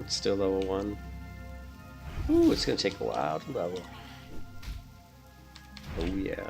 Still level 1. Ooh, it's gonna take a while to level. Oh yeah.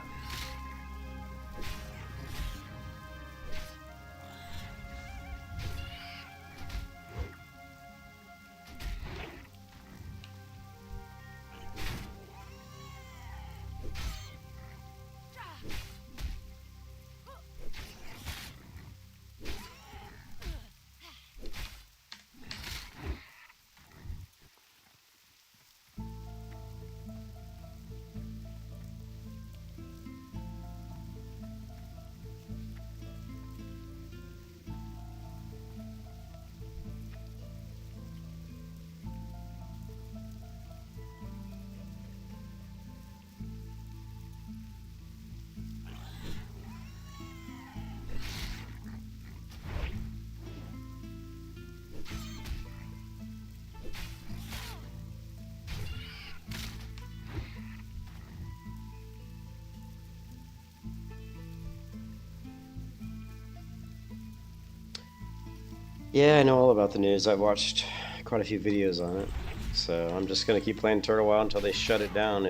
Yeah, I know all about the news. I've watched quite a few videos on it. So I'm just gonna keep playing Turtle WoW until they shut it down.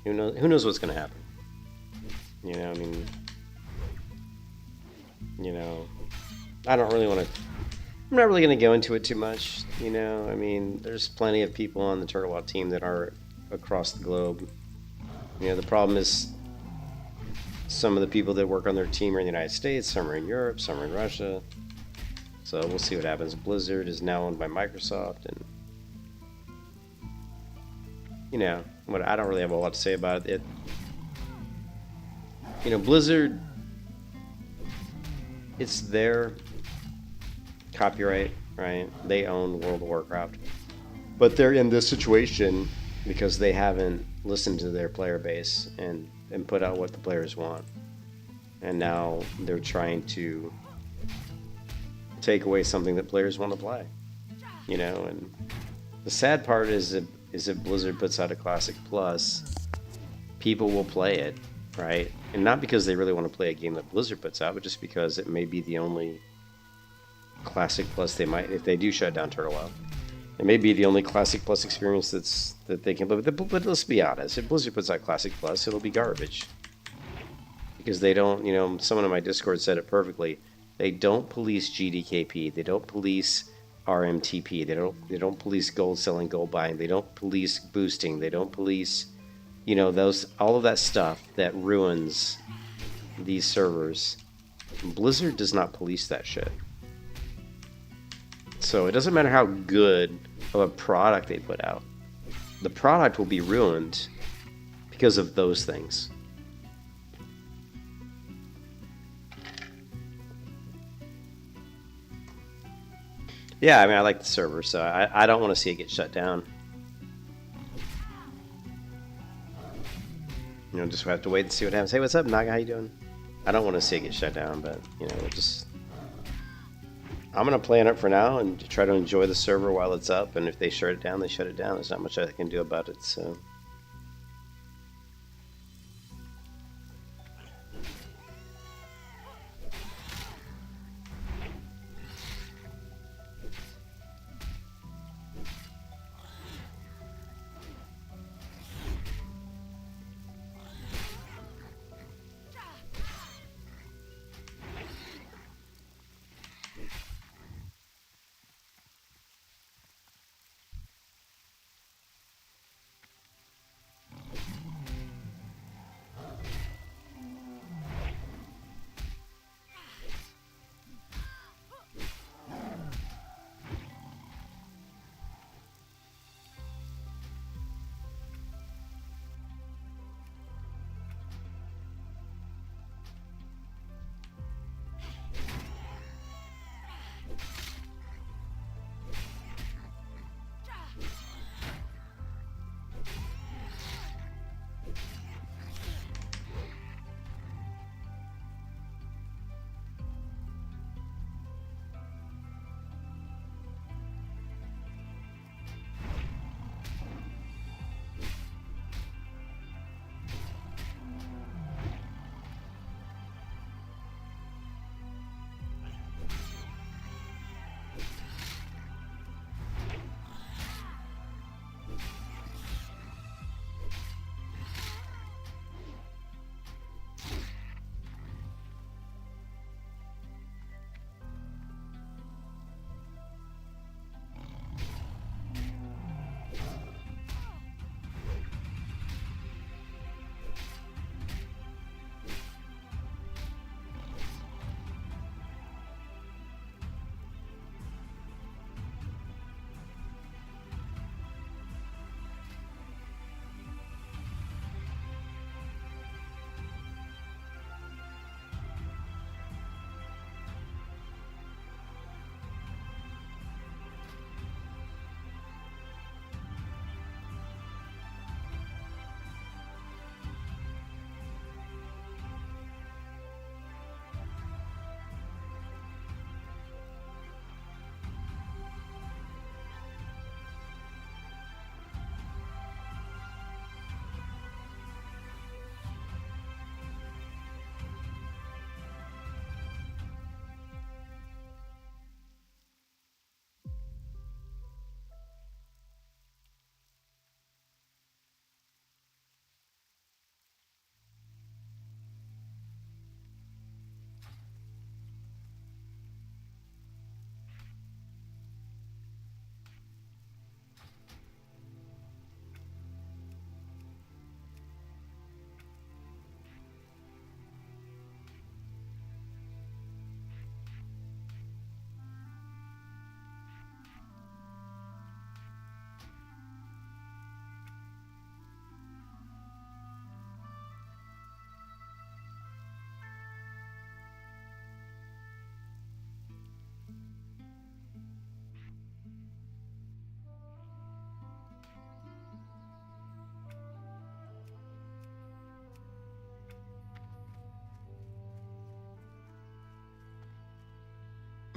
Who knows what's gonna happen? I mean, you know, I don't really want to. I'm not really gonna go into it too much. I mean, there's plenty of people on the Turtle WoW team that are across the globe. The problem is some of the people that work on their team are in the United States, some are in Europe, some are in Russia. So we'll see what happens. Blizzard is now owned by Microsoft, and what I don't really have a lot to say about it. Blizzard, it's their copyright, right? They own World of Warcraft, but they're in this situation because they haven't listened to their player base and put out what the players want, and now they're trying to take away something that players want to play, and the sad part is if Blizzard puts out a Classic Plus, people will play it, right? And not because they really want to play a game that Blizzard puts out, but just because it may be the only Classic Plus they might, if they do shut down Turtle WoW, it may be the only Classic Plus experience that they can play. But let's be honest, if Blizzard puts out Classic Plus, it'll be garbage. Because they don't, someone in my Discord said it perfectly. They don't police GDKP. They don't police RMTP. They don't police gold selling, gold buying. They don't police boosting. They don't police, all of that stuff that ruins these servers. Blizzard does not police that shit. So it doesn't matter how good of a product they put out. The product will be ruined because of those things. Yeah, I mean, I like the server, so I don't want to see it get shut down. Just have to wait and see what happens. Hey, what's up, Naga? How you doing? I don't want to see it get shut down, but, I'm going to play on it for now and try to enjoy the server while it's up, and if they shut it down, they shut it down. There's not much I can do about it, so...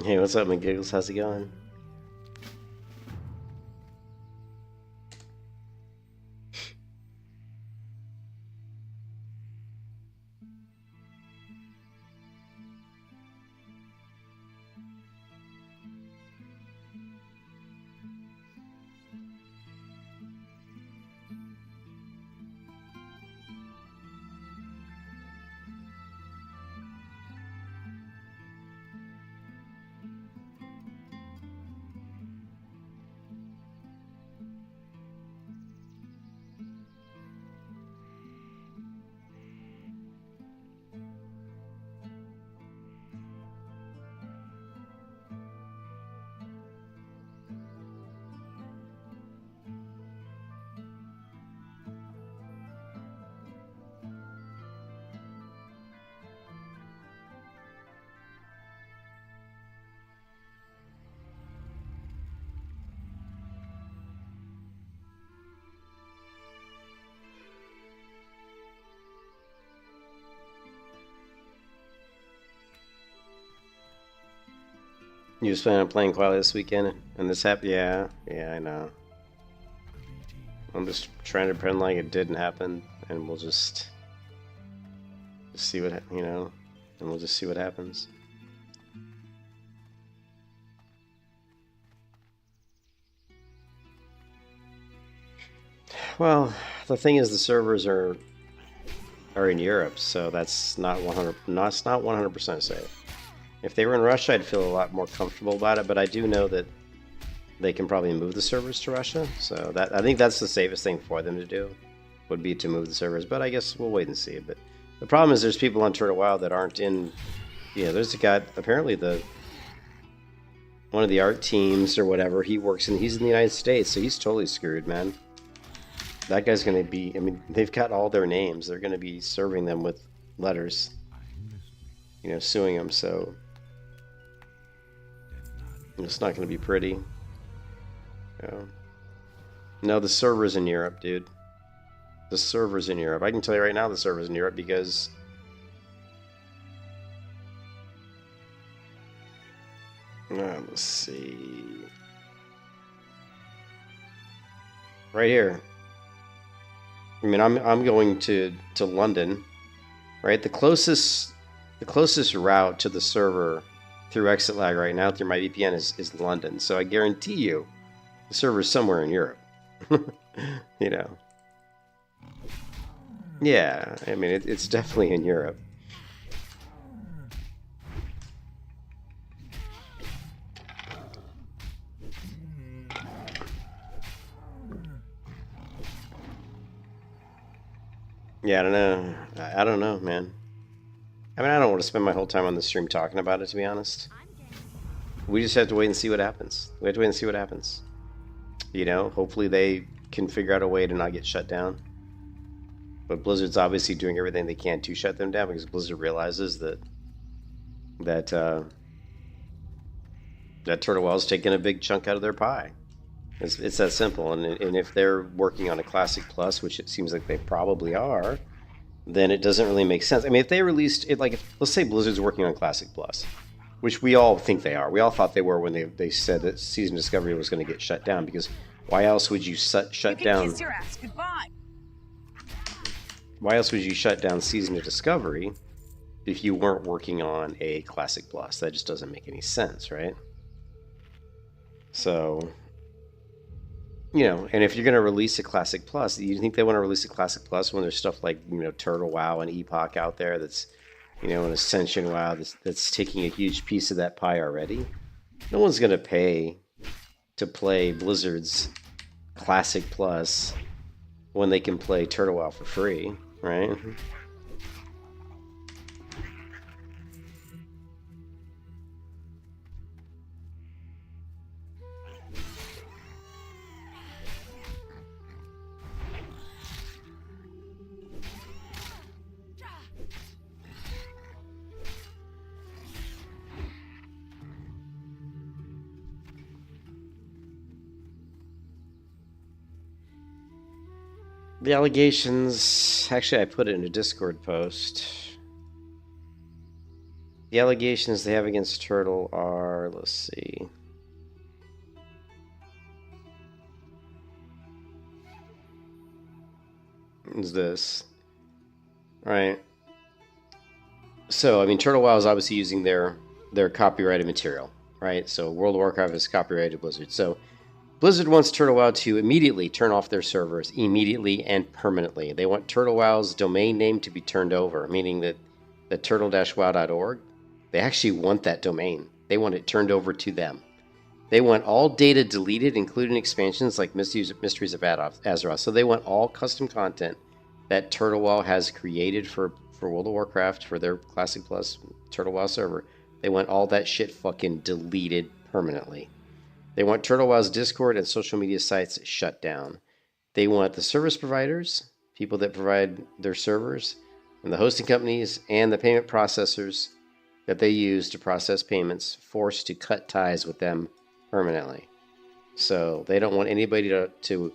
Hey, what's up, McGiggles? How's it going? You just plan on playing quietly this weekend, and this happened? Yeah, I know. I'm just trying to pretend like it didn't happen, and we'll just see what, and we'll just see what happens. Well, the thing is, the servers are in Europe, so that's not 100% safe. If they were in Russia, I'd feel a lot more comfortable about it, but I do know that they can probably move the servers to Russia, so I think that's the safest thing for them to do, would be to move the servers, but I guess we'll wait and see. But the problem is there's people on Turtle WoW that aren't in, there's a guy, apparently one of the art teams or whatever, he's in the United States, so he's totally screwed, man. That guy's going to be, they've got all their names, they're going to be serving them with letters, suing them, so it's not going to be pretty. No, the server's in Europe, dude. The server's in Europe. I can tell you right now the server's in Europe because let's see. Right here. I'm going to London, right? The closest route to the server through exit lag right now through my VPN is London. So I guarantee you the server's somewhere in Europe. Yeah, it's definitely in Europe. Yeah, I don't know, man. I don't want to spend my whole time on the stream talking about it, to be honest. We just have to wait and see what happens. We have to wait and see what happens. Hopefully they can figure out a way to not get shut down. But Blizzard's obviously doing everything they can to shut them down because Blizzard realizes that Turtle WoW's taking a big chunk out of their pie. It's that simple. And if they're working on a Classic Plus, which it seems like they probably are, then it doesn't really make sense. If they released it, let's say Blizzard's working on Classic Plus, which we all think they are. We all thought they were when they said that Season Discovery was going to get shut down, because why else would you shut down? Kiss your ass goodbye. Why else would you shut down Season of Discovery if you weren't working on a Classic Plus? That just doesn't make any sense, right? So, and if you're going to release a Classic Plus, you think they want to release a Classic Plus when there's stuff like, Turtle WoW and Epoch out there that's, an Ascension WoW that's taking a huge piece of that pie already? No one's going to pay to play Blizzard's Classic Plus when they can play Turtle WoW for free, right? The allegations, actually I put it in a Discord post. The allegations they have against Turtle are, let's see. Is this right? So I mean, Turtle WoW is obviously using their copyrighted material, right? So World of Warcraft is copyrighted Blizzard. So Blizzard wants Turtle WoW to immediately turn off their servers, immediately and permanently. They want Turtle WoW's domain name to be turned over, meaning that the turtle-wow.org, they actually want that domain. They want it turned over to them. They want all data deleted, including expansions like Mysteries of Azeroth. So they want all custom content that Turtle WoW has created for World of Warcraft, for their Classic Plus Turtle WoW server. They want all that shit fucking deleted permanently. They want Turtle WoW's Discord and social media sites shut down. They want the service providers, people that provide their servers, and the hosting companies and the payment processors that they use to process payments forced to cut ties with them permanently. So they don't want anybody to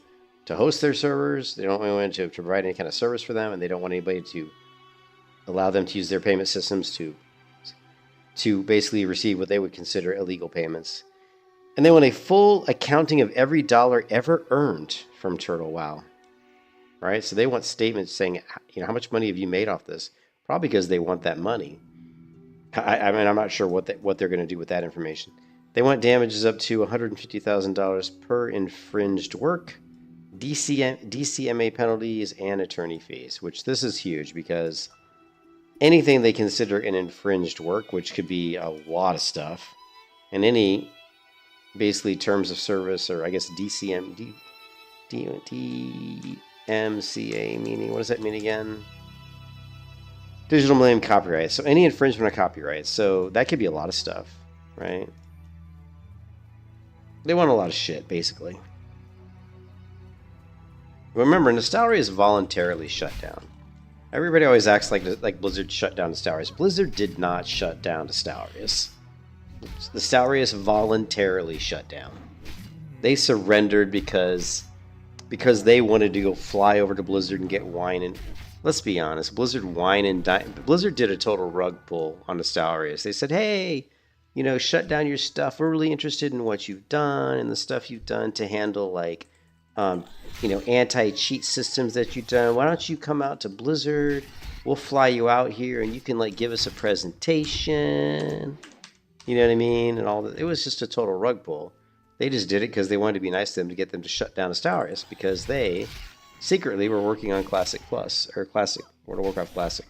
host their servers. They don't want anyone to provide any kind of service for them, and they don't want anybody to allow them to use their payment systems to basically receive what they would consider illegal payments. And they want a full accounting of every dollar ever earned from Turtle WoW. Right? So they want statements saying, you know, how much money have you made off this? Probably because they want that money. I mean, I'm not sure what they're going to do with that information. They want damages up to $150,000 per infringed work, DCMA penalties, and attorney fees, which this is huge because anything they consider an infringed work, which could be a lot of stuff, and any basically terms of service, or I guess DMCA, meaning, what does that mean again? Digital Millennium Copyright. So any infringement of copyright. So that could be a lot of stuff, right? They want a lot of shit, basically. Remember, Nostalria is voluntarily shut down. Everybody always acts like Blizzard shut down Nostalrius. Blizzard did not shut down Nostalrius. Nostalrius voluntarily shut down. They surrendered because they wanted to go fly over to Blizzard and get wine. And let's be honest, Blizzard wine and dine. Blizzard did a total rug pull on Nostalrius. They said, hey, you know, shut down your stuff. We're really interested in what you've done and the stuff you've done to handle, like, you know, anti-cheat systems that you've done. Why don't you come out to Blizzard? We'll fly you out here and you can, like, give us a presentation. You know what I mean? And all that. It was just a total rug pull. They just did it because they wanted to be nice to them to get them to shut down Nostalrius, because they secretly were working on Classic Plus, or Classic, World of Warcraft Classic.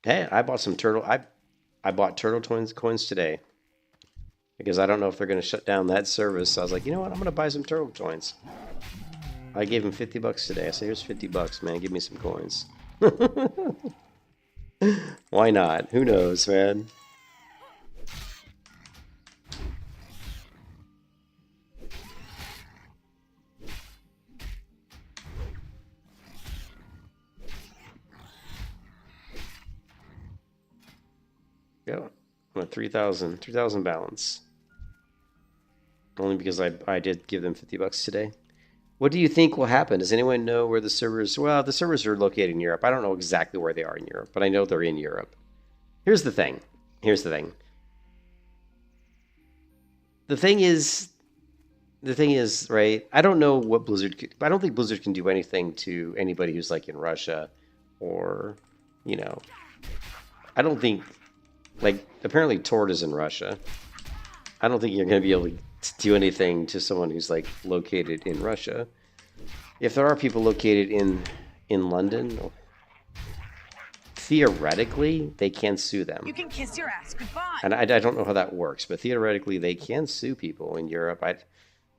Hey, I bought some turtle. I bought turtle coins today because I don't know if they're going to shut down that service. So I was like, you know what? I'm going to buy some turtle coins. I gave him $50 today. I said, here's $50, man. Give me some coins. Why not? Who knows, man? Yeah, I'm at 3,000 balance. Only because I did give them $50 today. What do you think will happen? Does anyone know where the servers... Well, the servers are located in Europe. I don't know exactly where they are in Europe, but I know they're in Europe. Here's the thing. The thing is, right, I don't know what Blizzard could... I don't think Blizzard can do anything to anybody who's, like, in Russia or, you know... I don't think... Like, apparently Tord is in Russia. I don't think you're going to be able to do anything to someone who's, like, located in Russia. If there are people located in London, theoretically, they can sue them. You can kiss your ass goodbye. And I don't know how that works, but theoretically, they can sue people in Europe. But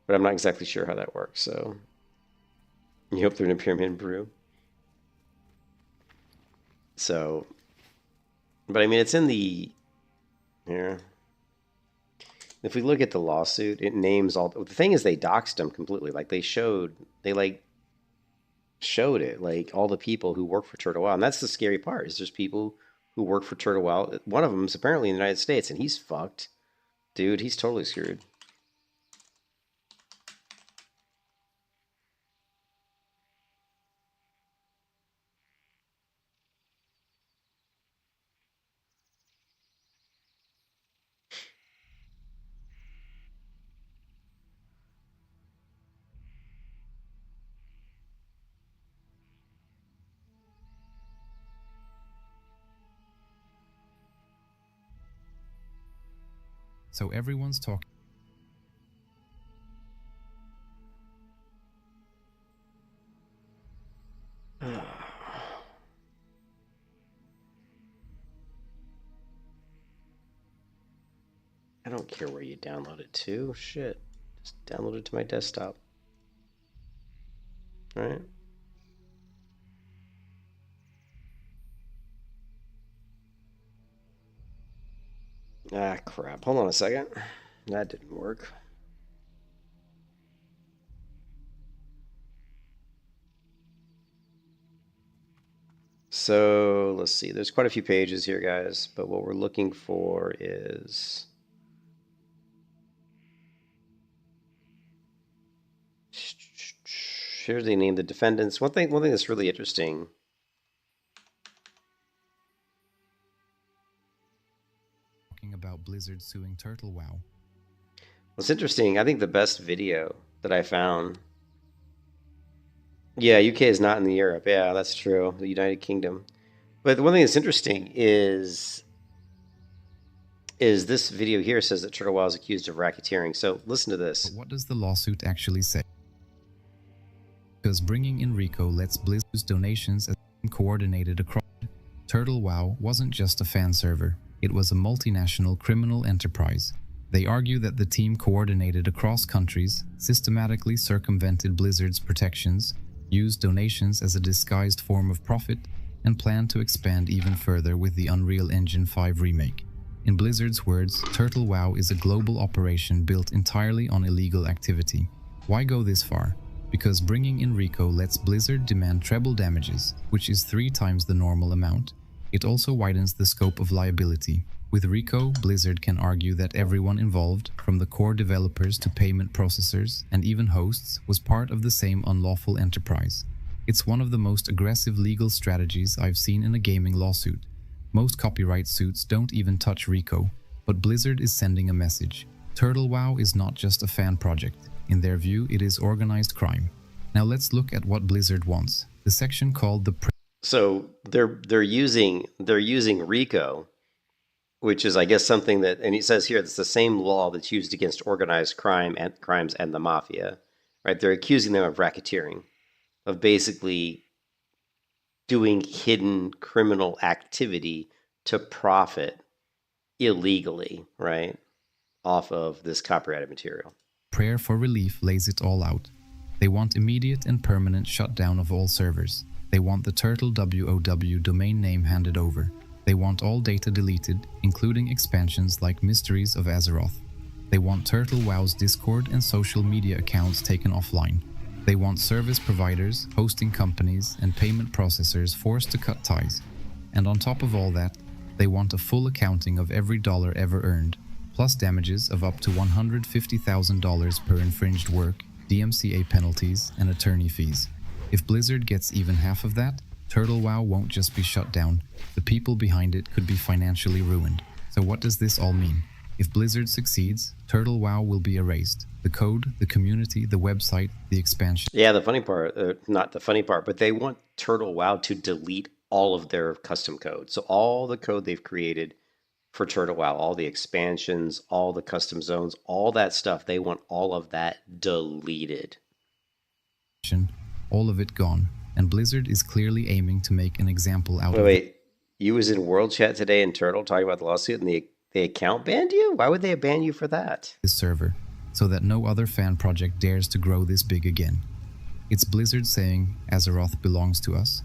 I'm not exactly sure how that works, so... You hope they're in a pyramid in Peru. So... But I mean, it's in the... Here. If we look at the lawsuit, it names all... The thing is, they doxed them completely. Like, they showed it, like, all the people who work for Turtle WoW. And that's the scary part, is there's people who work for Turtle WoW. One of them is apparently in the United States, and he's fucked. Dude, he's totally screwed. So everyone's talking. I don't care where you download it to. Shit. Just download it to my desktop. Right? Ah, crap. Hold on a second. That didn't work. So let's see. There's quite a few pages here, guys, but what we're looking for is here's the name, the defendants. One thing that's really interesting. Talking about Blizzard suing Turtle WoW. What's interesting, I think the best video that I found. Yeah, UK is not in the Europe. Yeah, that's true. The United Kingdom. But the one thing that's interesting is this video here says that Turtle WoW is accused of racketeering. So listen to this. But what does the lawsuit actually say? Because bringing in Rico lets Blizzard's donations as coordinated across. Turtle WoW wasn't just a fan server. It was a multinational criminal enterprise. They argue that the team coordinated across countries, systematically circumvented Blizzard's protections, used donations as a disguised form of profit, and planned to expand even further with the Unreal Engine 5 remake. In Blizzard's words, Turtle WoW is a global operation built entirely on illegal activity. Why go this far? Because bringing in Rico lets Blizzard demand treble damages, which is 3 times the normal amount. It also widens the scope of liability. With Rico, Blizzard can argue that everyone involved, from the core developers to payment processors and even hosts, was part of the same unlawful enterprise. It's one of the most aggressive legal strategies I've seen in a gaming lawsuit. Most copyright suits don't even touch Rico, but Blizzard is sending a message. Turtle WoW is not just a fan project. In their view, it is organized crime. Now let's look at what Blizzard wants. The section called the So they're using Rico, which is, I guess, something that, and he says here, it's the same law that's used against organized crime and crimes and the mafia, right? They're accusing them of racketeering, of basically doing hidden criminal activity to profit illegally, right, off of this copyrighted material. Prayer for Relief lays it all out. They want immediate and permanent shutdown of all servers. They want the Turtle WoW domain name handed over. They want all data deleted, including expansions like Mysteries of Azeroth. They want Turtle WoW's Discord and social media accounts taken offline. They want service providers, hosting companies, and payment processors forced to cut ties. And on top of all that, they want a full accounting of every dollar ever earned, plus damages of up to $150,000 per infringed work, DMCA penalties, and attorney fees. If Blizzard gets even half of that, Turtle WoW won't just be shut down, the people behind it could be financially ruined. So what does this all mean? If Blizzard succeeds, Turtle WoW will be erased. The code, the community, the website, the expansion. Yeah, the funny part, not the funny part, but they want Turtle WoW to delete all of their custom code. So all the code they've created for Turtle WoW, all the expansions, all the custom zones, all that stuff, they want all of that deleted. All of it gone. And Blizzard is clearly aiming to make an example out of it. Wait, you was in World Chat today in Turtle talking about the lawsuit and the account banned you? Why would they ban you for that? This server, so that no other fan project dares to grow this big again. It's Blizzard saying Azeroth belongs to us.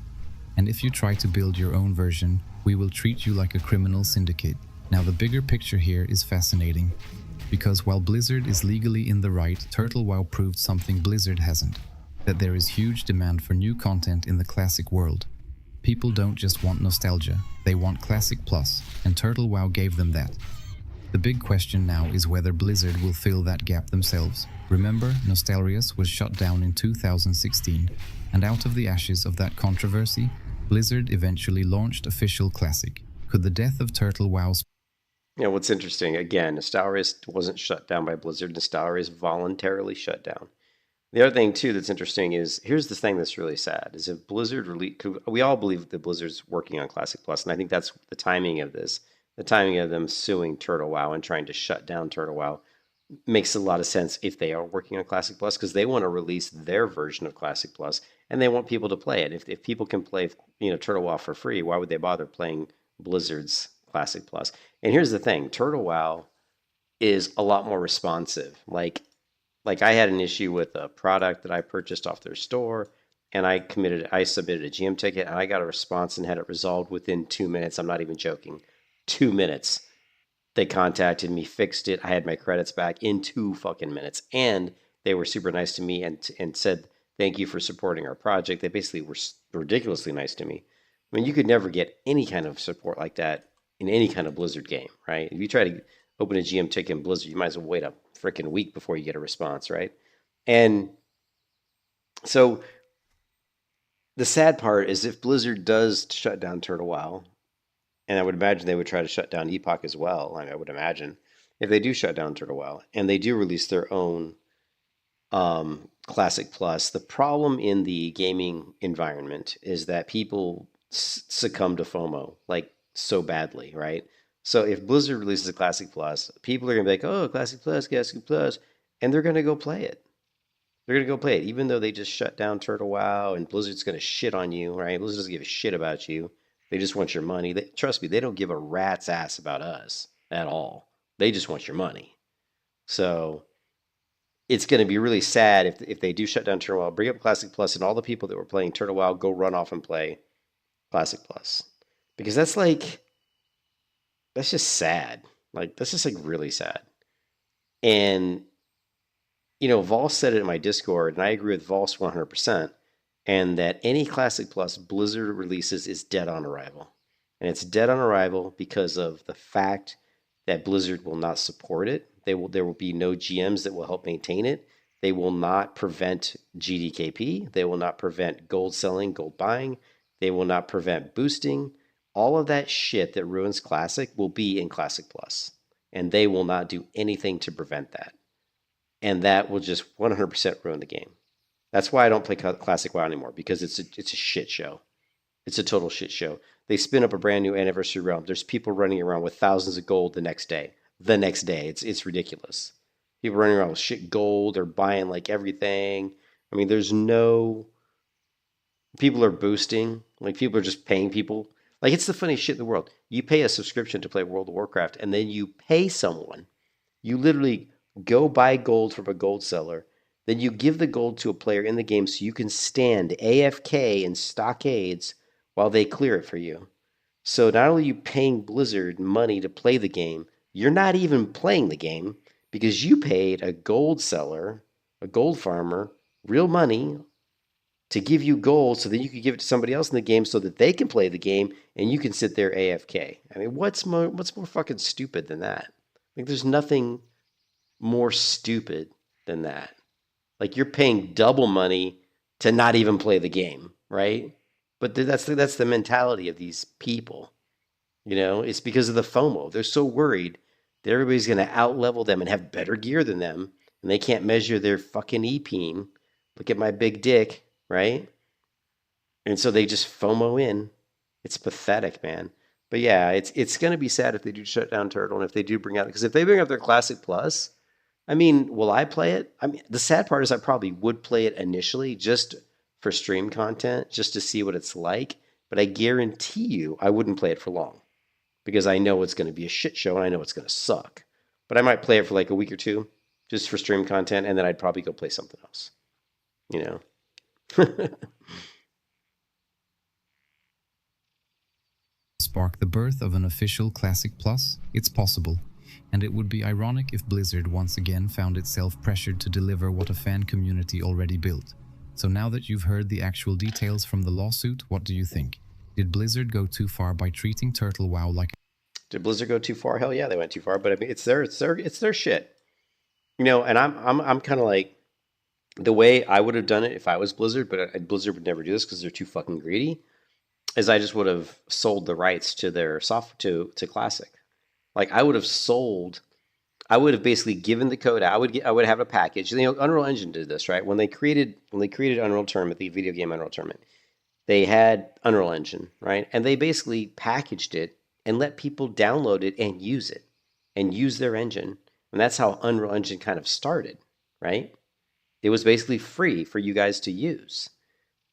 And if you try to build your own version, we will treat you like a criminal syndicate. Now the bigger picture here is fascinating. Because while Blizzard is legally in the right, Turtle WoW proved something Blizzard hasn't. That there is huge demand for new content in the classic world. People don't just want nostalgia, they want Classic Plus, and Turtle WoW gave them that. The big question now is whether Blizzard will fill that gap themselves. Remember, Nostalrius was shut down in 2016, and out of the ashes of that controversy, Blizzard eventually launched official Classic. Could the death of Turtle WoW... Yeah, what's interesting, again, Nostalrius wasn't shut down by Blizzard, Nostalrius voluntarily shut down. The other thing, too, that's interesting is, here's the thing that's really sad, is if Blizzard we all believe that Blizzard's working on Classic Plus, and I think that's the timing of this. the timing of them suing Turtle WoW and trying to shut down Turtle WoW makes a lot of sense if they are working on Classic Plus, because they want to release their version of Classic Plus and they want people to play it. If people can play, Turtle WoW for free, why would they bother playing Blizzard's Classic Plus? And here's the thing, Turtle WoW is a lot more responsive. Like I had an issue with a product that I purchased off their store, and I submitted a GM ticket, and I got a response and had it resolved within 2 minutes. I'm not even joking. 2 minutes. They contacted me, fixed it. I had my credits back in 2 fucking minutes, and they were super nice to me and said thank you for supporting our project. They basically were ridiculously nice to me. I mean, you could never get any kind of support like that in any kind of Blizzard game, right? If you try to open a GM ticket in Blizzard, you might as well wait a freaking week before you get a response, right? And so the sad part is if Blizzard does shut down Turtle WoW, and I would imagine they would try to shut down Epoch as well. I would imagine if they do shut down Turtle WoW and they do release their own Classic Plus, the problem in the gaming environment is that people succumb to FOMO like so badly, right? So if Blizzard releases a Classic Plus, people are going to be like, oh, Classic Plus, and they're going to go play it. They're going to go play it, even though they just shut down Turtle WoW and Blizzard's going to shit on you, right? Blizzard doesn't give a shit about you. They just want your money. Trust me, they don't give a rat's ass about us at all. They just want your money. So it's going to be really sad if they do shut down Turtle WoW, bring up Classic Plus, and all the people that were playing Turtle WoW go run off and play Classic Plus. Because that's just sad. That's just really sad. And, Vols said it in my Discord, and I agree with Vols 100%, and that any Classic Plus Blizzard releases is dead on arrival. And it's dead on arrival because of the fact that Blizzard will not support it. There will be no GMs that will help maintain it. They will not prevent GDKP. They will not prevent gold selling, gold buying. They will not prevent boosting. All of that shit that ruins Classic will be in Classic Plus. And they will not do anything to prevent that. And that will just 100% ruin the game. That's why I don't play Classic WoW anymore, because it's a shit show. It's a total shit show. They spin up a brand new Anniversary Realm. There's people running around with thousands of gold the next day. It's ridiculous. People running around with shit gold. They're buying everything. I mean, people are boosting. People are just paying people. It's the funniest shit in the world. You pay a subscription to play World of Warcraft, and then you pay someone. You literally go buy gold from a gold seller. Then you give the gold to a player in the game so you can stand AFK in stockades while they clear it for you. So not only are you paying Blizzard money to play the game, you're not even playing the game because you paid a gold seller, a gold farmer, real money to give you gold so that you could give it to somebody else in the game so that they can play the game and you can sit there AFK. I mean, what's more fucking stupid than that? There's nothing more stupid than that. You're paying double money to not even play the game, right? But that's the mentality of these people. It's because of the FOMO. They're so worried that everybody's going to out-level them and have better gear than them, and they can't measure their fucking EPing. Look at my big dick, right? And so they just FOMO in. It's pathetic, man. But yeah, it's going to be sad if they do shut down Turtle and if they do bring out, because if they bring up their Classic Plus, I mean, will I play it? I mean, the sad part is I probably would play it initially just for stream content, just to see what it's like. But I guarantee you I wouldn't play it for long because I know it's going to be a shit show and I know it's going to suck. But I might play it for a week or two just for stream content, and then I'd probably go play something else. Spark the birth of an official Classic Plus? It's possible. And it would be ironic if Blizzard once again found itself pressured to deliver what a fan community already built. So now that you've heard the actual details from the lawsuit, what do you think? Did Blizzard go too far by treating Turtle WoW like... Did Blizzard go too far? Hell yeah, they went too far. But I mean, it's their shit. And I'm kind of the way I would have done it if I was Blizzard, but Blizzard would never do this because they're too fucking greedy, is I just would have sold the rights to their software to Classic. I would have basically given the code out. I would have a package. Unreal Engine did this, right? When they created Unreal Tournament, the video game Unreal Tournament, they had Unreal Engine, right? And they basically packaged it and let people download it and use it and use their engine. And that's how Unreal Engine kind of started, right? It was basically free for you guys to use.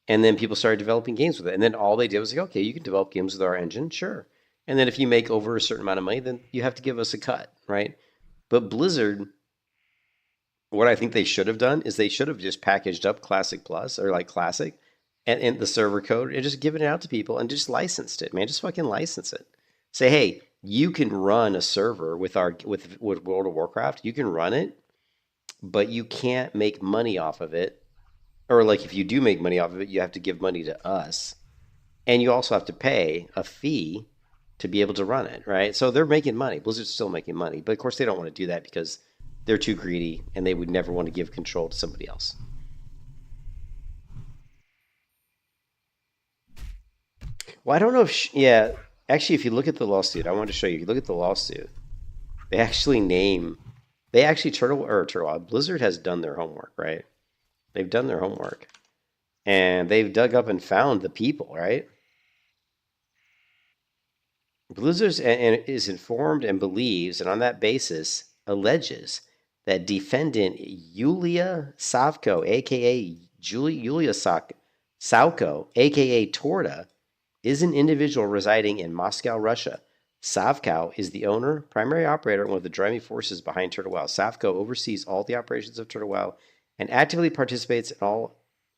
And then people started developing games with it. And then all they did was like, okay, you can develop games with our engine, sure. And then if you make over a certain amount of money, then you have to give us a cut, right? But Blizzard, what I think they should have done is they should have just packaged up Classic Plus or like Classic and the server code and just given it out to people and just licensed it, man. Just fucking license it. Say, hey, you can run a server with World of Warcraft. You can run it, but you can't make money off of it. Or like if you do make money off of it, you have to give money to us. And you also have to pay a fee to be able to run it, right? So they're making money. Blizzard's still making money. But of course they don't want to do that because they're too greedy and they would never want to give control to somebody else. Well, I don't know if, yeah, actually, if you look at the lawsuit, I wanted to show you. If you look at the lawsuit, they actually name, they actually, Blizzard has done their homework, right? They've done their homework. And they've dug up and found the people, right? Blizzard is informed and believes, and on that basis, alleges that defendant Yulia Savko, aka Yulia Sauko, aka Torda, is an individual residing in Moscow, Russia. Savko is the owner, primary operator, and one of the driving forces behind Turtle WoW. Savko oversees all the operations of Turtle WoW and actively participates in all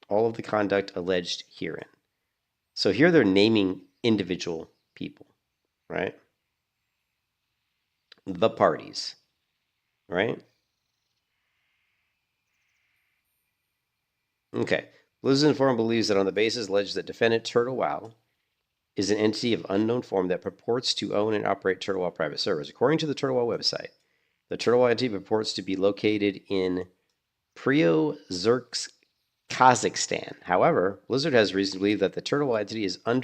of the conduct alleged herein. So here they're naming individual people, right? The parties, right? Okay. Blizzard Informed believes that on the basis alleged that defendant Turtle WoW is an entity of unknown form that purports to own and operate Turtle WoW private servers. According to the Turtle WoW website, the Turtle WoW entity purports to be located in Priozersk, Kazakhstan. However, Blizzard has reason to believe that the Turtle WoW entity is an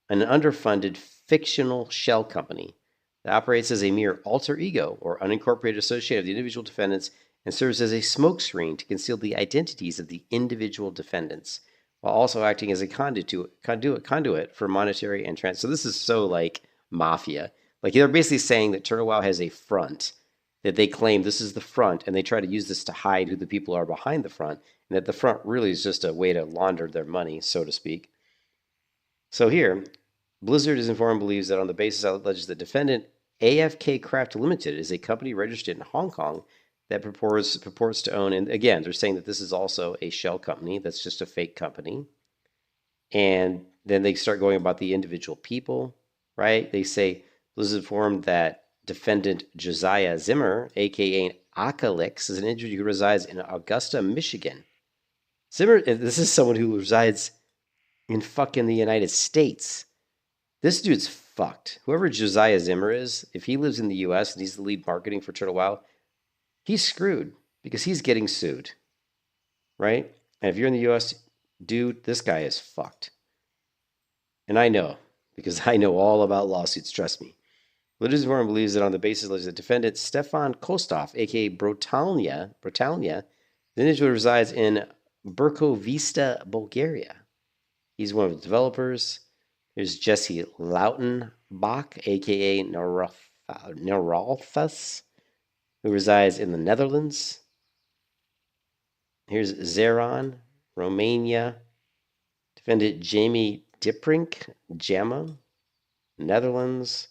underfunded fictional shell company that operates as a mere alter ego or unincorporated associate of the individual defendants and serves as a smokescreen to conceal the identities of the individual defendants, while also acting as a conduit for monetary and So this is so like mafia. Like they're basically saying that Turtle WoW has a front, that they claim this is the front, and they try to use this to hide who the people are behind the front, and that the front really is just a way to launder their money, so to speak. So here, Blizzard is informed and believes that on the basis alleges the defendant AFK Craft Limited is a company registered in Hong Kong that purports to own, and again, they're saying that this is also a shell company, that's just a fake company. And then they start going about the individual people, right? They say Blizzard informed that defendant Josiah Zimmer, aka Akalix, is an individual who resides in Augusta, Michigan. Zimmer, this is someone who resides in fucking the United States. This dude's fucked. Whoever Josiah Zimmer is, if he lives in the US and he's the lead marketing for Turtle WoW, he's screwed because he's getting sued, right? And if you're in the US, dude, this guy is fucked. And I know, because I know all about lawsuits, trust me. Blizzard believes that on the basis of the defendant Stefan Kostov, aka Brotalnia, the individual resides in Burkovista, Bulgaria. He's one of the developers. There's Jesse Lautenbach, aka Neuralthus, who resides in the Netherlands. Here's Zeron, Romania. Defendant Jamie Diprink, JAMA, Netherlands.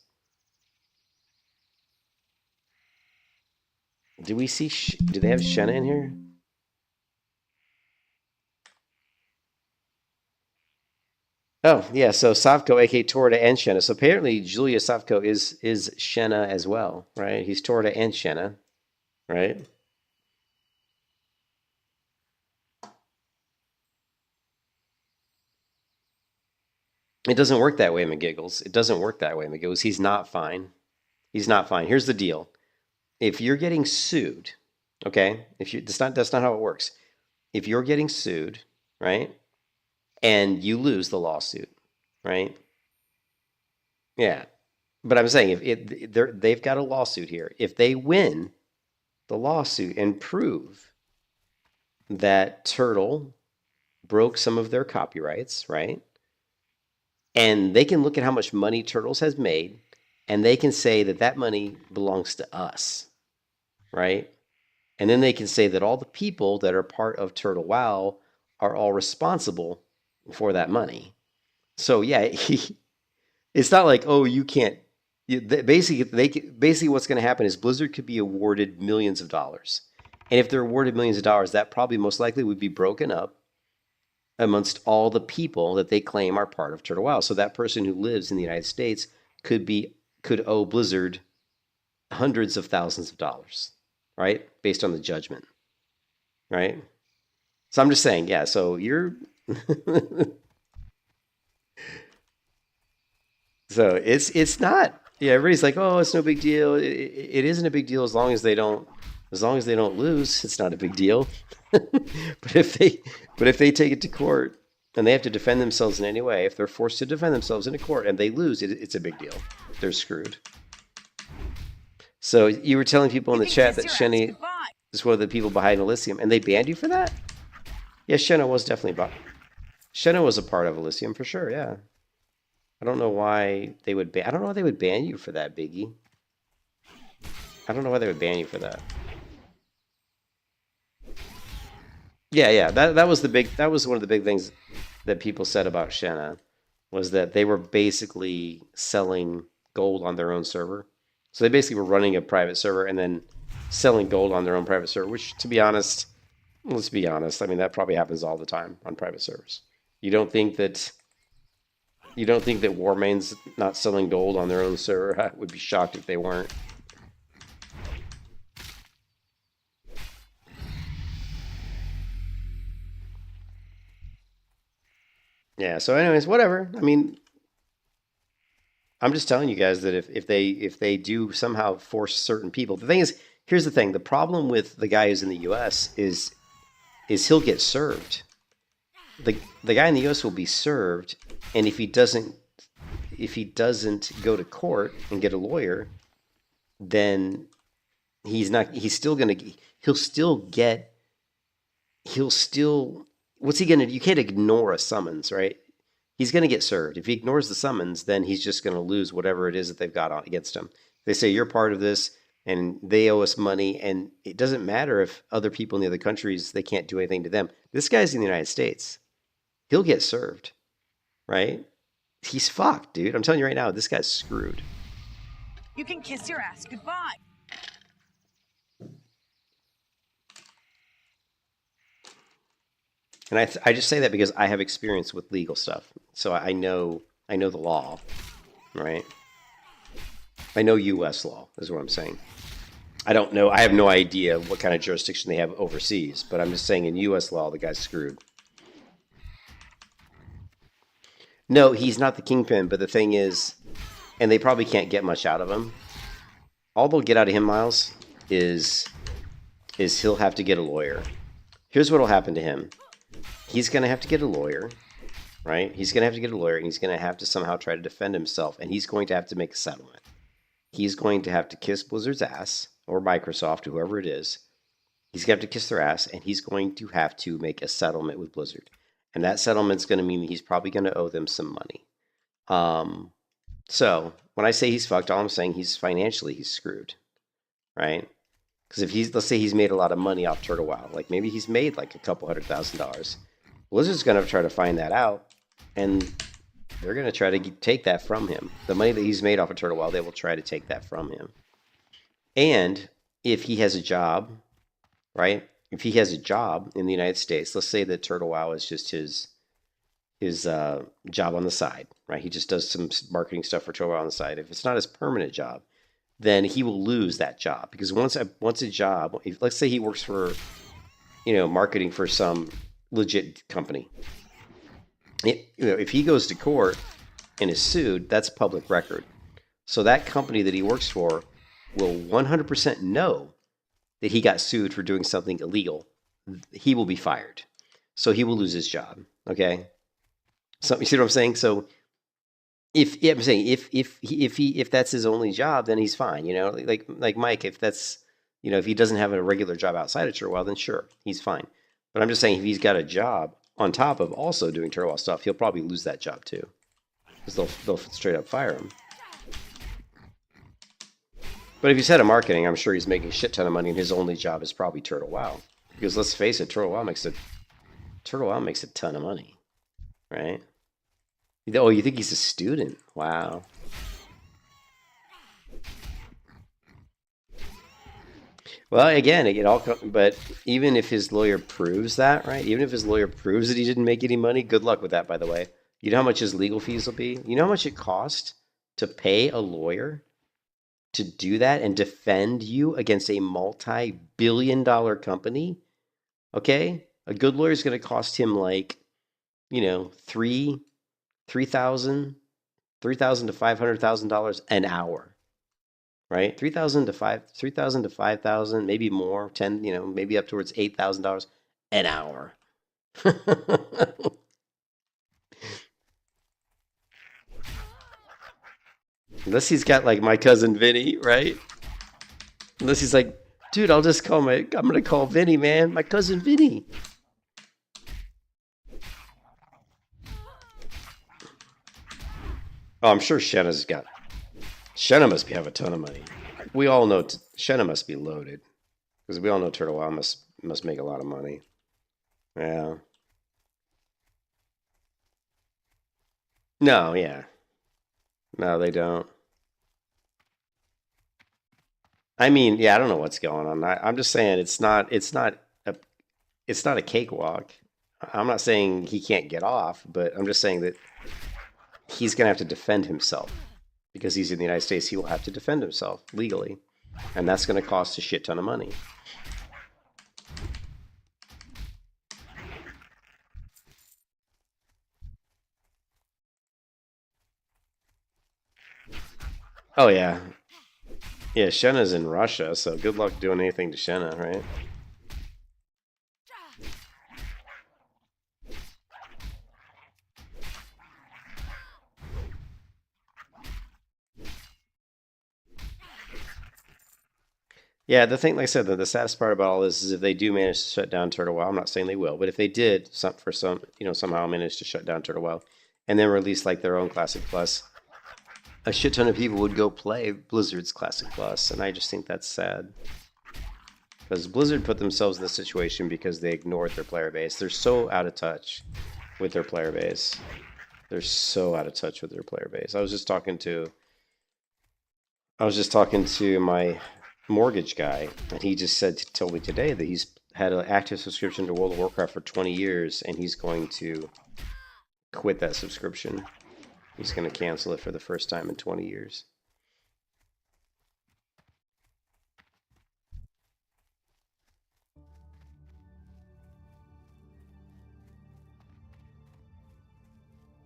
Do we see, do they have Shenna in here? Oh, yeah, so Savko, aka Torda and Shenna. So apparently Julia Savko is Shenna as well, right? He's Torda and Shenna, right? It doesn't work that way, McGiggles. It doesn't work that way, McGiggles. He's not fine. He's not fine. Here's the deal. If you're getting sued, okay, that's not how it works. If you're getting sued, right, and you lose the lawsuit, right? Yeah, but I'm saying they've got a lawsuit here. If they win the lawsuit and prove that Turtle broke some of their copyrights, right? And they can look at how much money Turtles has made, and they can say that that money belongs to us, right? And then they can say that all the people that are part of Turtle WoW are all responsible for that money. So yeah, it's not like, oh, you can't. Basically what's going to happen is Blizzard could be awarded millions of dollars, and if they're awarded millions of dollars, that probably most likely would be broken up amongst all the people that they claim are part of Turtle WoW. So that person who lives in the United States could owe Blizzard hundreds of thousands of dollars, right? Based on the judgment, right? So I'm just saying, yeah, so you're so it's not, yeah, everybody's like, oh, it's no big deal. It isn't a big deal as long as they don't lose, it's not a big deal. but if they take it to court and they have to defend themselves in any way, if they're forced to defend themselves in a court and they lose, it's a big deal. They're screwed. So you were telling people in the chat that Shenny is one of the people behind Elysium, and they banned you for that? Yeah, Shenna was definitely Shenna was a part of Elysium for sure, yeah. I don't know why they would I don't know why they would ban you for that, Biggie. I don't know why they would ban you for that. Yeah, that was one of the big things that people said about Shenna, was that they were basically selling gold on their own server. So they basically were running a private server and then selling gold on their own private server, which, to be honest, let's be honest, I mean, that probably happens all the time on private servers. You don't think that Warmane's not selling gold on their own server? I would be shocked if they weren't. Yeah, so anyways, whatever. I mean, I'm just telling you guys that if they do somehow force certain people, the thing is, here's the thing: the problem with the guy who's in the U.S. is he'll get served. The guy in the U.S. will be served, and if he doesn't go to court and get a lawyer, then he's still what's he gonna do? You can't ignore a summons, right? He's gonna get served. If he ignores the summons, then he's just gonna lose whatever it is that they've got against him. They say you're part of this and they owe us money, and it doesn't matter if other people in the other countries, they can't do anything to them. This guy's in the United States. He'll get served, right? He's fucked, dude. I'm telling you right now, this guy's screwed. You can kiss your ass goodbye. And I just say that because I have experience with legal stuff. So I know the law, right? I know U.S. law is what I'm saying. I don't know. I have no idea what kind of jurisdiction they have overseas, but I'm just saying in U.S. law, the guy's screwed. No, he's not the kingpin, but the thing is, and they probably can't get much out of him. All they'll get out of him, Miles, is he'll have to get a lawyer. Here's what will happen to him. He's going to have to get a lawyer, right? He's going to have to get a lawyer, and he's going to have to somehow try to defend himself, and he's going to have to make a settlement. He's going to have to kiss Blizzard's ass, or Microsoft, whoever it is. He's going to have to kiss their ass, and he's going to have to make a settlement with Blizzard. And that settlement's going to mean that he's probably going to owe them some money. So when I say he's fucked, all I'm saying he's screwed, right? Because let's say he's made a lot of money off Turtle WoW, like maybe he's made like a couple $100,000. Blizzard's going to try to find that out, and they're going to try to take that from him. The money that he's made off of Turtle WoW, they will try to take that from him. And if he has a job, right? If he has a job in the United States, let's say that Turtle WoW is just his job on the side, right? He just does some marketing stuff for Turtle WoW on the side. If it's not his permanent job, then he will lose that job, because once a job, let's say he works for, marketing for some legit company. If he goes to court and is sued, that's public record. So that company that he works for will 100% know that he got sued for doing something illegal. He will be fired. So he will lose his job. Okay. So you see what I'm saying? So if that's his only job, then he's fine. Like Mike, if that's, if he doesn't have a regular job outside of Turtle WoW, then sure, he's fine. But I'm just saying, if he's got a job on top of also doing Turtle WoW stuff, he'll probably lose that job too, because they'll straight up fire him. But if he's head of marketing, I'm sure he's making a shit ton of money, and his only job is probably Turtle WoW. Because let's face it, Turtle WoW makes a ton of money, right? Oh, you think he's a student? Wow. Well, again, it all. But even if his lawyer proves that, right? Even if his lawyer proves that he didn't make any money, good luck with that. By the way, you know how much his legal fees will be. You know how much it costs to pay a lawyer to do that and defend you against a multi-billion-dollar company. Okay, a good lawyer is going to cost him like, $3,000 to $500,000 an hour, right? 3,000 to 5,000, maybe more, 10, maybe up towards $8,000 an hour. Unless he's got like my cousin Vinny, right? Unless he's like, dude, I'm gonna call Vinny, man, my cousin Vinny. Oh, I'm sure Shenna must have a ton of money. We all know Shenna must be loaded, because we all know Turtle WoW must make a lot of money. Yeah. No, yeah. No, they don't. I mean, yeah, I don't know what's going on. I'm just saying it's not a cakewalk. I'm not saying he can't get off, but I'm just saying that he's gonna have to defend himself because he's in the United States. He will have to defend himself legally, and that's gonna cost a shit ton of money. Oh yeah, yeah. Shenna's in Russia, so good luck doing anything to Shenna, right? Yeah, the thing, like I said, the saddest part about all this is if they do manage to shut down Turtle WoW, I'm not saying they will, but if they did, somehow manage to shut down Turtle WoW, and then release like their own Classic Plus, a shit ton of people would go play Blizzard's Classic Plus, and I just think that's sad. Because Blizzard put themselves in this situation because they ignored their player base. They're so out of touch with their player base. They're so out of touch with their player base. I was just talking to my mortgage guy, and he just told me today that he's had an active subscription to World of Warcraft for 20 years, and he's going to quit that subscription. He's going to cancel it for the first time in 20 years.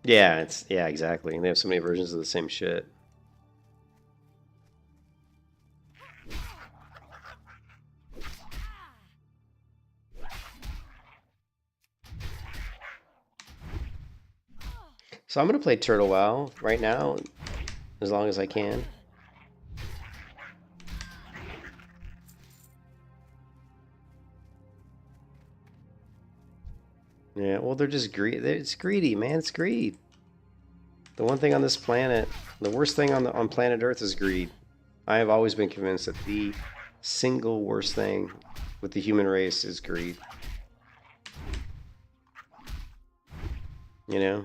Yeah, exactly. And they have so many versions of the same shit. So I'm going to play Turtle WoW right now, as long as I can. Yeah, well, they're just greedy. It's greedy, man. It's greed. The one thing on this planet, the worst thing on planet Earth is greed. I have always been convinced that the single worst thing with the human race is greed. You know?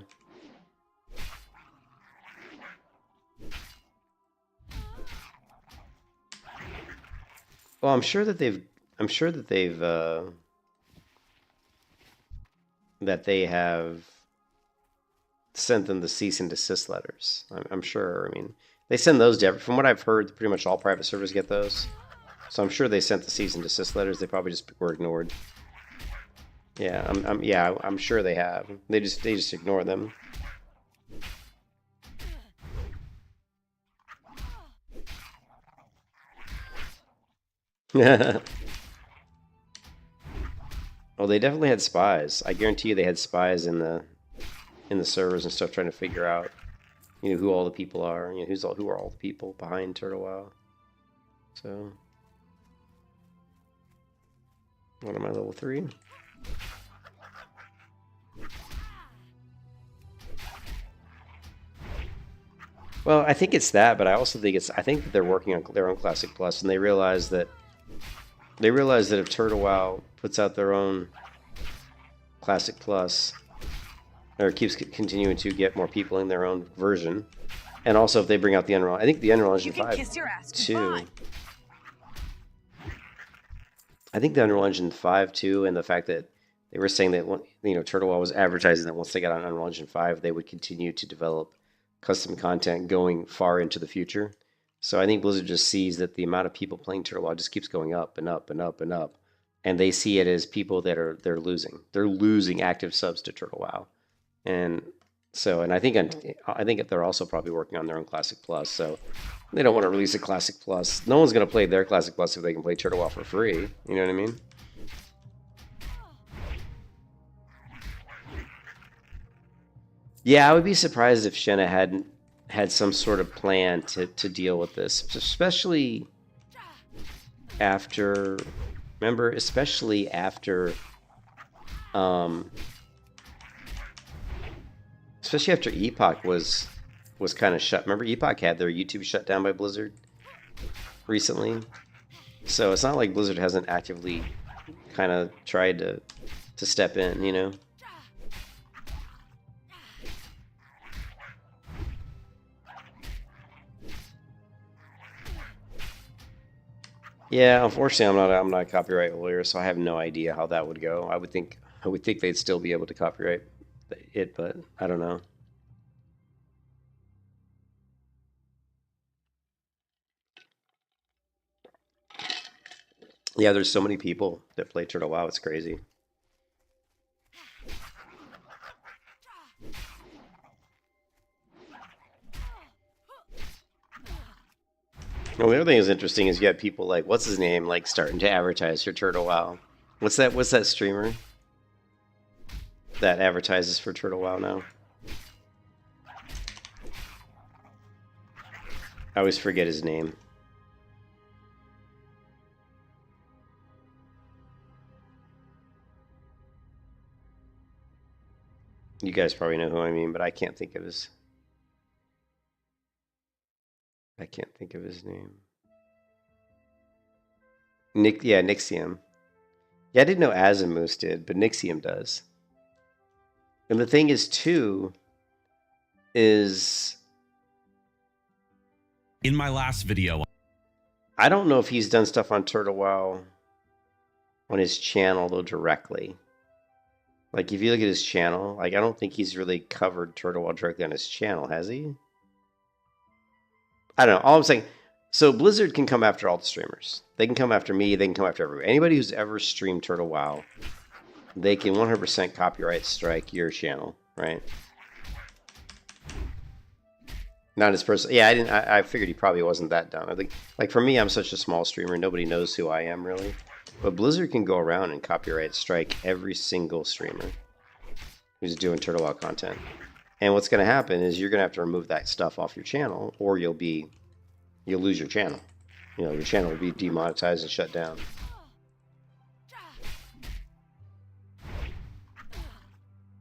Well, I'm sure that they have sent them the cease and desist letters. I'm sure. I mean, they send those to from what I've heard, pretty much all private servers get those. So I'm sure they sent the cease and desist letters. They probably just were ignored. Yeah, I'm sure they have. They just ignore them. Well, they definitely had spies. I guarantee you they had spies in the servers and stuff trying to figure out, who all the people are, who are all the people behind Turtle WoW. So, what am I, level 3? Well, I think it's that, but I also think I think that they're working on their own Classic Plus, and they realize that if Turtle WoW puts out their own Classic Plus, or keeps continuing to get more people in their own version, and also if they bring out the Unreal, I think the Unreal Engine 5 kiss your ass too. goodbye. I think the Unreal Engine 5 too, and the fact that they were saying that, you know, Turtle WoW was advertising that once they got on Unreal Engine 5, they would continue to develop custom content going far into the future. So I think Blizzard just sees that the amount of people playing Turtle WoW just keeps going up and up and up and up, and they see it as people that they're losing. They're losing active subs to Turtle WoW, and so I think they're also probably working on their own Classic Plus. So they don't want to release a Classic Plus. No one's going to play their Classic Plus if they can play Turtle WoW for free. You know what I mean? Yeah, I would be surprised if Shenna hadn't had some sort of plan to deal with this, especially after, remember, especially after Epoch was kind of shut. Remember, Epoch had their YouTube shut down by Blizzard recently, so it's not like Blizzard hasn't actively kind of tried to step in, you know. Yeah, unfortunately, I'm not a copyright lawyer, so I have no idea how that would go. I would think they'd still be able to copyright it, but I don't know. Yeah, there's so many people that play Turtle WoW, it's crazy. Well, the other thing that's interesting is you have people like, what's his name, like starting to advertise for Turtle WoW. What's that streamer that advertises for Turtle WoW now? I always forget his name. You guys probably know who I mean, but I can't think of his name. Nixium. Yeah, I didn't know Azimuth did, but Nixium does. And the thing is, too, is in my last video, I don't know if he's done stuff on Turtle WoW on his channel though directly. Like if you look at his channel, like I don't think he's really covered Turtle WoW directly on his channel, has he? I don't know. All I'm saying, so Blizzard can come after all the streamers. They can come after me. They can come after everybody. Anybody who's ever streamed Turtle WoW, they can 100% copyright strike your channel, right? Not his person. Yeah, I figured he probably wasn't that dumb. I think, like for me, I'm such a small streamer. Nobody knows who I am really. But Blizzard can go around and copyright strike every single streamer who's doing Turtle WoW content. And what's going to happen is you're going to have to remove that stuff off your channel, or you'll lose your channel. You know, your channel will be demonetized and shut down.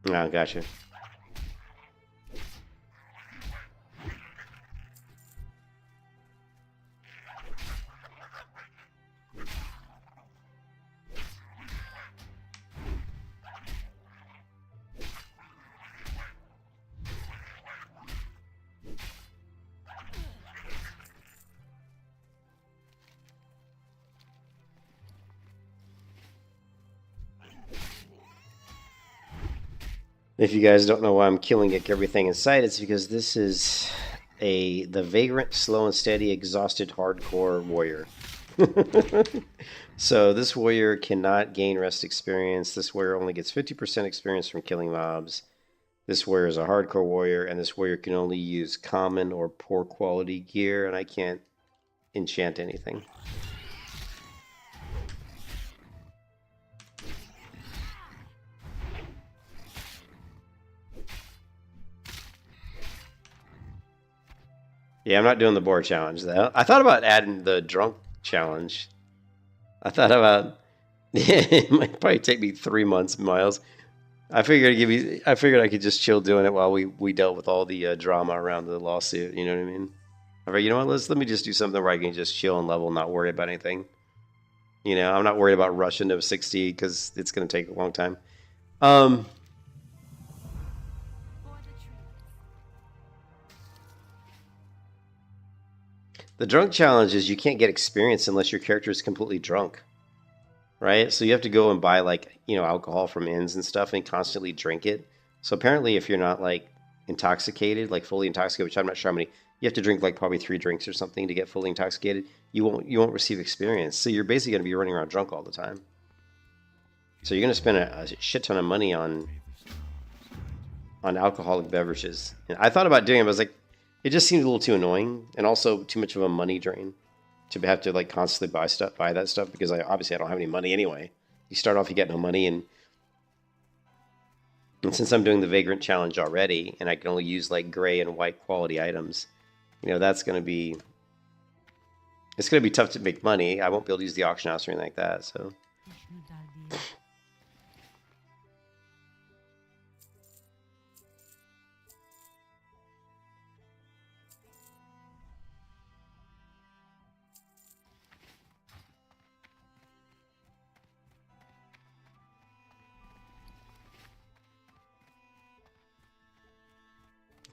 Oh, gotcha. If you guys don't know why I'm killing everything in sight, it's because this is the Vagrant, slow and steady, exhausted, hardcore warrior. So this warrior cannot gain rest experience. This warrior only gets 50% experience from killing mobs. This warrior is a hardcore warrior, and this warrior can only use common or poor quality gear, and I can't enchant anything. Yeah, I'm not doing the boar challenge though. I thought about adding the drunk challenge. I thought about it might probably take me 3 months, Miles. I figured I'd give you. I figured I could just chill doing it while we dealt with all the drama around the lawsuit. You know what I mean? I figured, you know what? Let me just do something where I can just chill and level, and not worry about anything. You know, I'm not worried about rushing to 60 because it's going to take a long time. The drunk challenge is you can't get experience unless your character is completely drunk, right? So you have to go and buy like, you know, alcohol from inns and stuff and constantly drink it. So apparently if you're not like intoxicated, like fully intoxicated, which I'm not sure how many, you have to drink like probably 3 drinks or something to get fully intoxicated. You won't receive experience. So you're basically going to be running around drunk all the time. So you're going to spend a shit ton of money on alcoholic beverages. And I thought about doing it, but I was like, it just seemed a little too annoying and also too much of a money drain to have to like constantly buy that stuff because I don't have any money anyway. You start off, you get no money, and since I'm doing the Vagrant challenge already and I can only use like gray and white quality items, you know, it's going to be tough to make money. I won't be able to use the auction house or anything like that, so.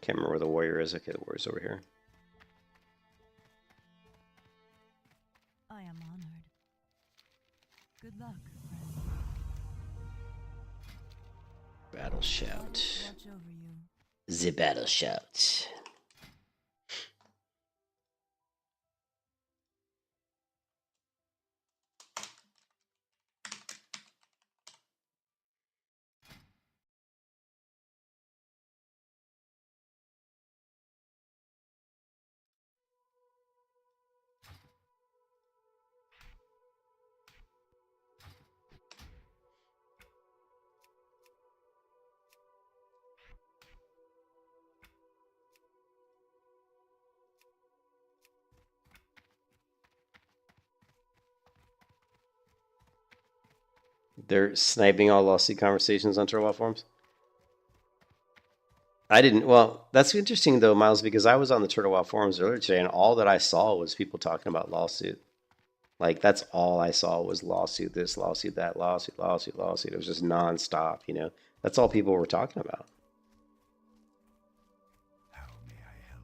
Can't remember where the warrior is. Okay, the warrior's over here. I am honored. Good luck, friend. Battle shout. Watch over you. The battle shout. They're sniping all lawsuit conversations on Turtle forums. I didn't. Well, that's interesting though, Miles, because I was on the Turtle Wow forums earlier today, and all that I saw was people talking about lawsuit. Like that's all I saw was lawsuit, this lawsuit, that lawsuit, lawsuit, lawsuit. It was just nonstop. You know, that's all people were talking about. How may I help?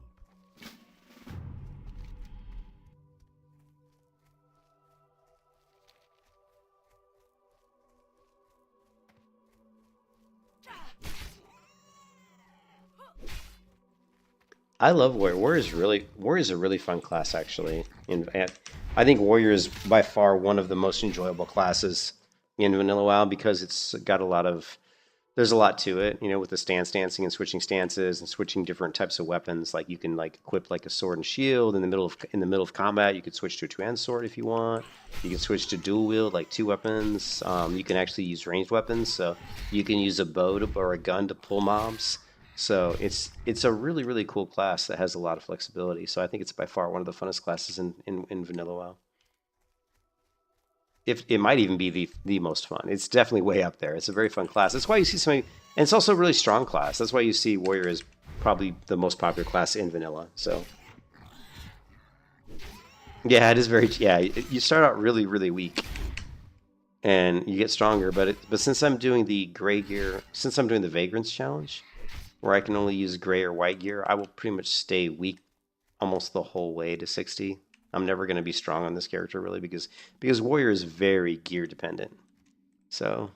I love Warrior. Warrior is a really fun class actually. And I think Warrior is by far one of the most enjoyable classes in Vanilla WoW because it's got there's a lot to it, you know, with the dancing and switching stances and switching different types of weapons. Like you can like equip like a sword and shield in the middle of combat. You could switch to a two-hand sword if you want. You can switch to dual wield, like 2 weapons. You can actually use ranged weapons, so you can use a bow or a gun to pull mobs. So it's a really, really cool class that has a lot of flexibility. So I think it's by far one of the funnest classes in Vanilla WoW. If it might even be the most fun. It's definitely way up there. It's a very fun class. That's why you see so many, and it's also a really strong class. That's why you see Warrior is probably the most popular class in Vanilla. So yeah, it is very, yeah, you start out really, really weak and you get stronger, but since I'm doing the gray gear, since I'm doing the Vagrants challenge, where I can only use gray or white gear, I will pretty much stay weak almost the whole way to 60. I'm never going to be strong on this character really because Warrior is very gear dependent. So,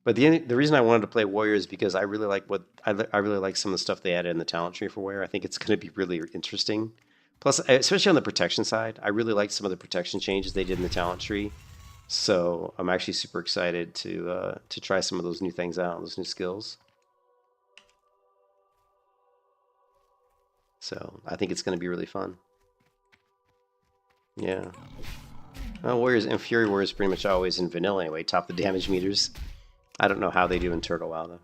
but the reason I wanted to play Warrior is because I really like I really like some of the stuff they added in the talent tree for Warrior. I think it's going to be really interesting. Plus, especially on the protection side, I really like some of the protection changes they did in the talent tree. So I'm actually super excited to try some of those new things out, those new skills. So I think it's going to be really fun. Yeah. Well, Warriors and Fury Warriors pretty much always in vanilla anyway, top the damage meters. I don't know how they do in Turtle WoW though.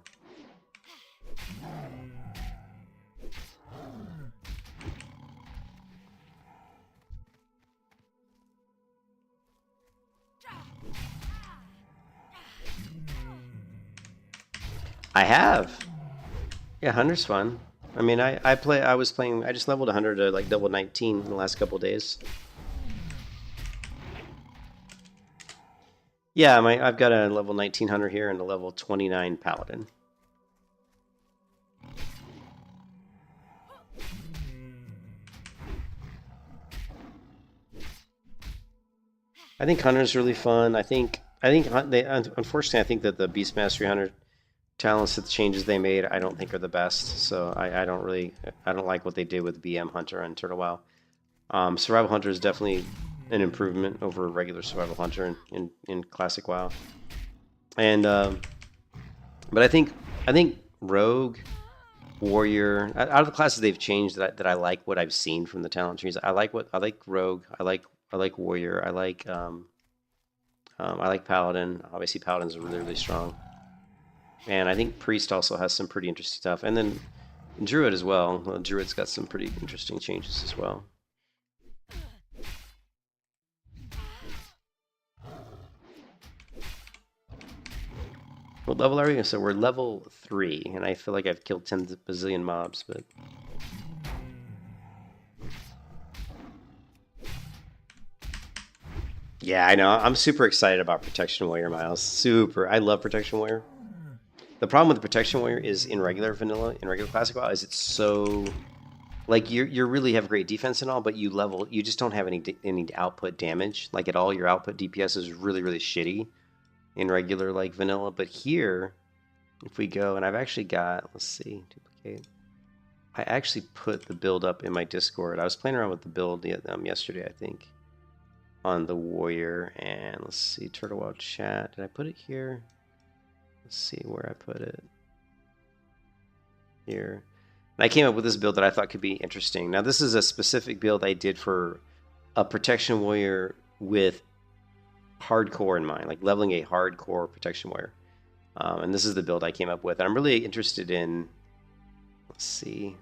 I have. Yeah, 100's fun. I mean, I was playing. I just leveled 100 to like double 19 in the last couple days. Yeah, I've got a level 1900 here and a level 29 paladin. I think Hunter's really fun. I think they unfortunately I think that the Beast Mastery Hunter talents, the changes they made, I don't think are the best. So I don't like what they did with BM Hunter and Turtle WoW. Survival Hunter is definitely an improvement over regular Survival Hunter in Classic WoW. And but I think Rogue, Warrior, out of the classes they've changed that I like what I've seen from the talent trees. I like Rogue. I like Warrior. I like Paladin. Obviously, Paladin's really strong. And I think Priest also has some pretty interesting stuff. And then Druid as well. Druid's got some pretty interesting changes as well. What level are we? So we're level 3, and I feel like I've killed 10 bazillion mobs, but... Yeah, I know. I'm super excited about Protection Warrior, Miles. Super. I love Protection Warrior. The problem with the Protection Warrior is in regular vanilla, in regular classic WoW, is it's so... Like, you really have great defense and all, but you just don't have any output damage. Like, at all, your output DPS is really shitty in regular, like, vanilla. But here, if we go, and I've actually got... Let's see. Duplicate. I actually put the build up in my Discord. I was playing around with the build yesterday, I think, on the Warrior. And let's see, Turtle WoW chat. Did I put it here? Let's see where I put it. Here. And I came up with this build that I thought could be interesting. Now, this is a specific build I did for a Protection Warrior with hardcore in mind, like leveling a hardcore Protection Warrior. And this is the build I came up with. And I'm really interested in, let's see,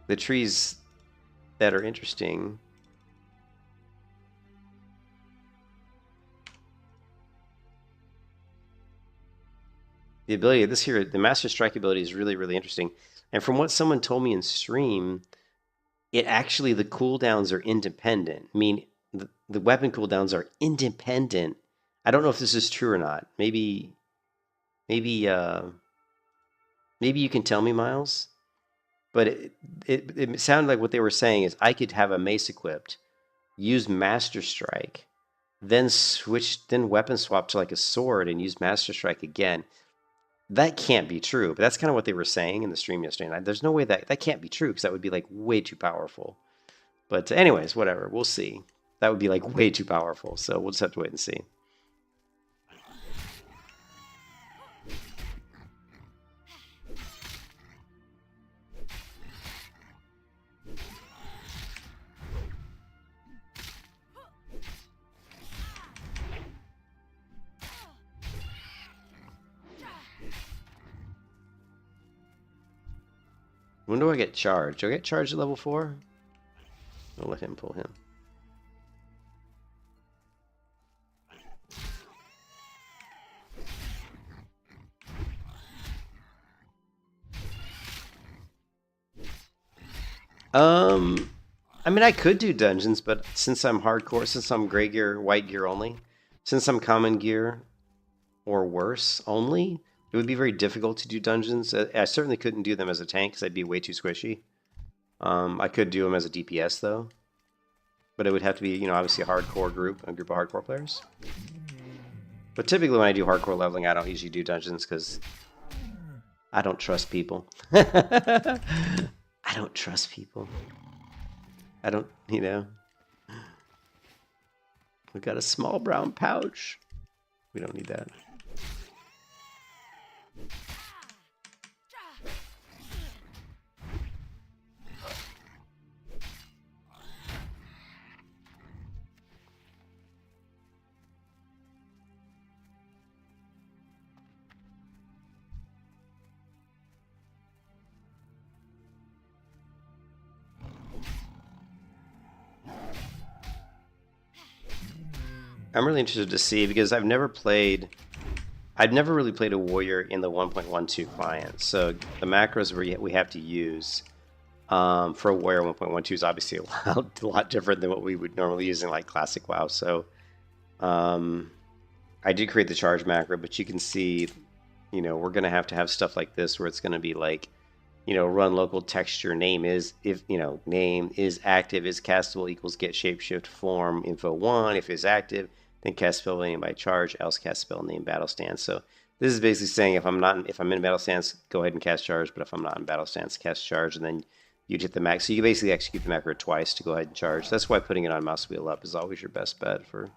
the trees that are interesting. The ability of this here, the Master Strike ability is really interesting. And from what someone told me in stream, it actually, the cooldowns are independent. I mean, the weapon cooldowns are independent. I don't know if this is true or not. Maybe you can tell me, Miles. But it sounded like what they were saying is I could have a mace equipped, use Master Strike, then weapon swap to like a sword and use Master Strike again. That can't be true, but that's kind of what they were saying in the stream yesterday. And there's no way that can't be true because that would be like way too powerful. But anyways, whatever. We'll see. That would be like way too powerful. So we'll just have to wait and see. When do I get charged? Do I get charged at level 4? I'll let him pull him. I mean, I could do dungeons, but since I'm hardcore, since I'm gray gear, white gear only, since I'm common gear or worse only, it would be very difficult to do dungeons. I certainly couldn't do them as a tank because I'd be way too squishy. I could do them as a DPS though, but it would have to be, you know, obviously a group of hardcore players. But typically when I do hardcore leveling, I don't usually do dungeons because I don't trust people. I don't trust people. I don't, you know. We've got a small brown pouch. We don't need that. I'm really interested to see because I've never played I've never really played a warrior in the 1.12 client, so the macros we have to use for a warrior 1.12 is obviously a lot different than what we would normally use in like classic WoW. So I did create the charge macro, but you can see, you know, we're gonna have to have stuff like this where it's gonna be like, you know, run local texture, name is, if, you know, name is active, is castable equals get shapeshift form info 1. If it's active, then cast spell name by charge, else cast spell name battle stance. So this is basically saying if I'm in battle stance, go ahead and cast charge, but if I'm not in battle stance, cast charge, and then you'd hit the max. So you basically execute the macro twice to go ahead and charge. That's why putting it on mouse wheel up is always your best bet for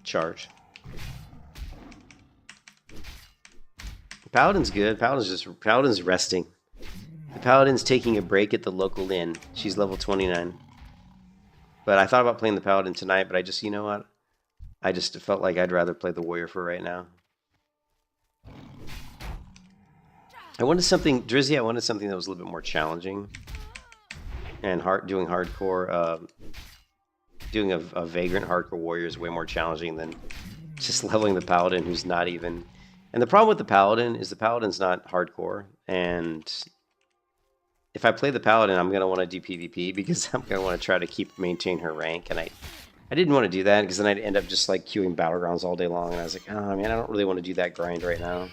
charge. Paladin's good. Paladin's resting. The Paladin's taking a break at the local inn. She's level 29. But I thought about playing the Paladin tonight, but I just, you know what? I just felt like I'd rather play the Warrior for right now. I wanted something, Drizzy, I wanted something that was a little bit more challenging. And doing hardcore, doing a Vagrant hardcore warrior is way more challenging than just leveling the Paladin who's not even... And the problem with the Paladin is the Paladin's not hardcore, and if I play the Paladin, I'm going to want to do PvP because I'm going to want to try to maintain her rank, and I didn't want to do that because then I'd end up just like queuing Battlegrounds all day long, and I was like, oh man, I don't really want to do that grind right now.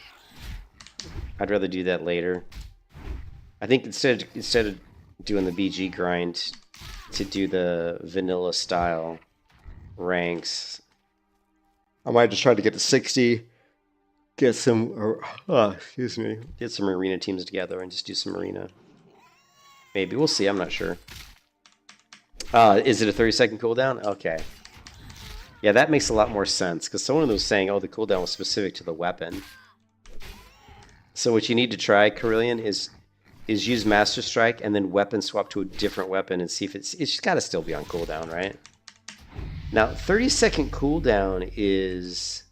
I'd rather do that later. I think instead of doing the BG grind, to do the vanilla style ranks, I might just try to get to 60. Get some arena teams together and just do some arena. Maybe. We'll see. I'm not sure. Is it a 30-second cooldown? Okay. Yeah, that makes a lot more sense, because someone was saying, oh, the cooldown was specific to the weapon. So what you need to try, Carillion, is use Master Strike and then weapon swap to a different weapon and see if it's got to still be on cooldown, right? Now, 30-second cooldown is...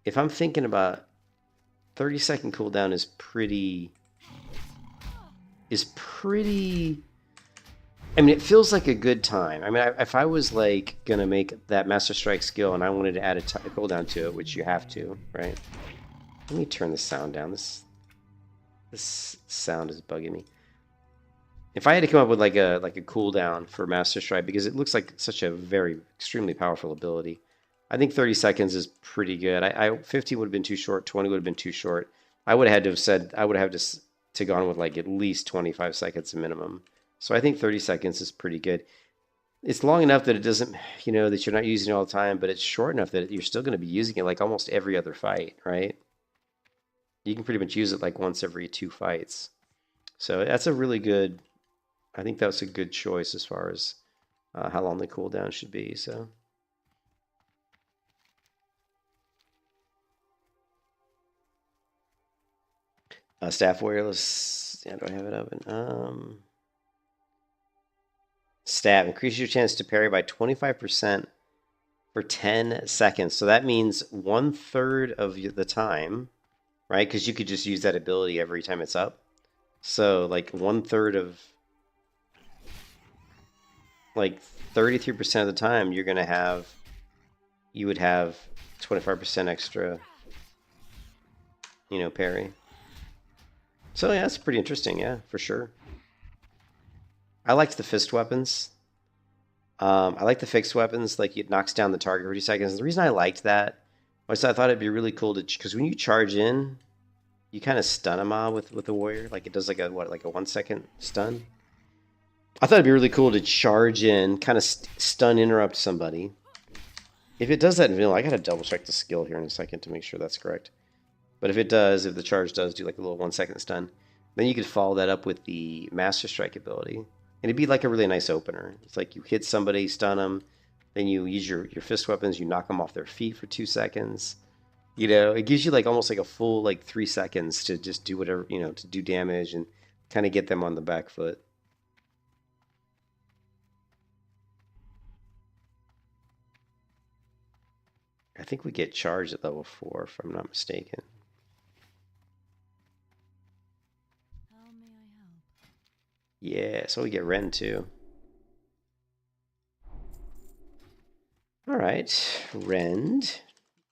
If I'm thinking about 30-second cooldown is pretty... I mean, it feels like a good time. I mean, if I was like gonna make that Master Strike skill and I wanted to add a cooldown to it, which you have to, right? Let me turn the sound down. This sound is bugging me. If I had to come up with like a cooldown for Master Strike, because it looks like such a very extremely powerful ability, I think 30 seconds is pretty good. 50 would have been too short. 20 would have been too short. I would have had to have said, I would have to gone with like at least 25 seconds minimum. So I think 30 seconds is pretty good. It's long enough that it doesn't, you know, that you're not using it all the time, but it's short enough that you're still going to be using it like almost every other fight, right? You can pretty much use it like once every 2 fights. So that's a really good, I think that's a good choice as far as how long the cooldown should be, so... Staff Wireless, yeah, do I have it open? Stab, increases your chance to parry by 25% for 10 seconds. So that means 1/3 of the time, right? Because you could just use that ability every time it's up. So like 1/3 of, like 33% of the time, you would have 25% extra, you know, parry. So yeah, it's pretty interesting, yeah, for sure. I liked the fist weapons. I like the fixed weapons, like it knocks down the target for 30 seconds. And the reason I liked that was I thought it'd be really cool to, because when you charge in, you kind of stun a mob with the warrior. Like it does like a 1 second stun. I thought it'd be really cool to charge in, kind of stun interrupt somebody. If it does that in vanilla, I gotta double check the skill here in a second to make sure that's correct. But if the charge does do like a little 1 second stun, then you could follow that up with the Master Strike ability. And it'd be like a really nice opener. It's like you hit somebody, stun them, then you use your fist weapons, you knock them off their feet for 2 seconds. You know, it gives you like almost like a full like 3 seconds to just do whatever, you know, to do damage and kind of get them on the back foot. I think we get charged at level 4 if I'm not mistaken. Yeah, so we get Ren too. All right, Rend.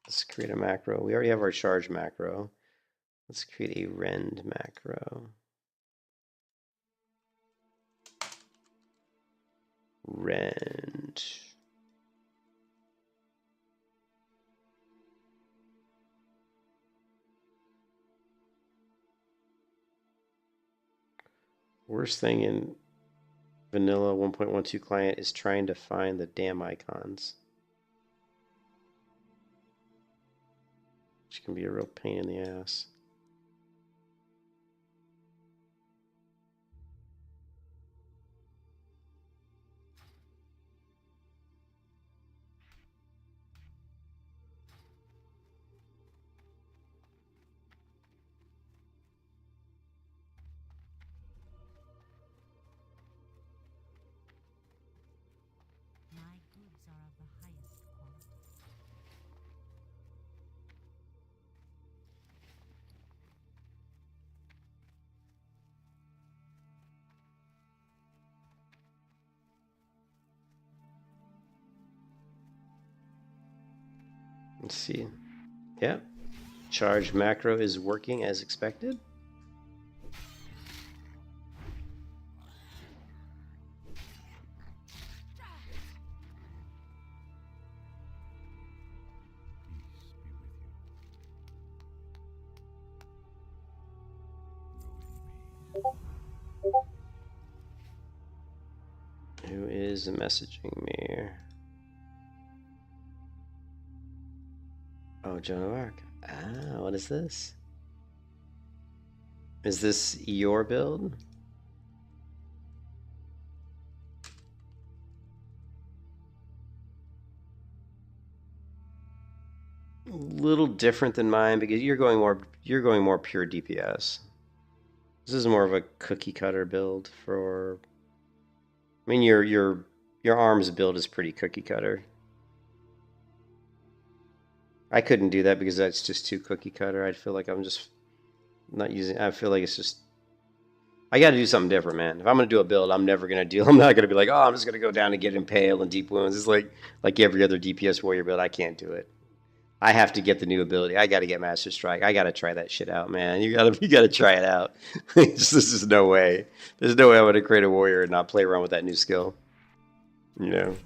Let's create a macro. We already have our charge macro. Let's create a rend macro. Rend. Worst thing in vanilla 1.12 client is trying to find the damn icons, which can be a real pain in the ass. My goods are of the highest quality. Let's see. Yeah. Charge macro is working as expected. Who is messaging me? Oh, Joan of Arc. Ah, what is this? Is this your build? A little different than mine because you're going more pure DPS. This is more of a cookie cutter build for. I mean, your arms build is pretty cookie cutter. I couldn't do that because that's just too cookie cutter. I'd feel like I'm just not using. I feel like it's just. I got to do something different, man. If I'm gonna do a build, I'm never gonna do. I'm not gonna be like, oh, I'm just gonna go down and get impale and deep wounds. It's like every other DPS warrior build. I can't do it. I have to get the new ability. I got to get Master Strike. I got to try that shit out, man. You gotta try it out. This is no way. There's no way I'm gonna create a warrior and not play around with that new skill. You know.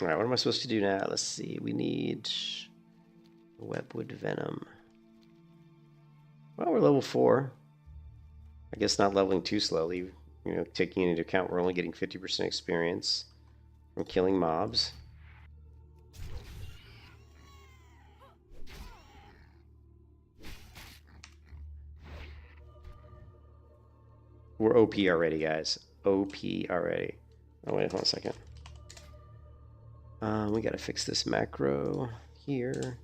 All right, what am I supposed to do now? Let's see. We need Webwood Venom. Well, we're level 4. I guess not leveling too slowly. You know, taking into account we're only getting 50% experience from killing mobs. We're OP already, guys. OP already. Oh, wait, hold on a second. We gotta fix this macro here.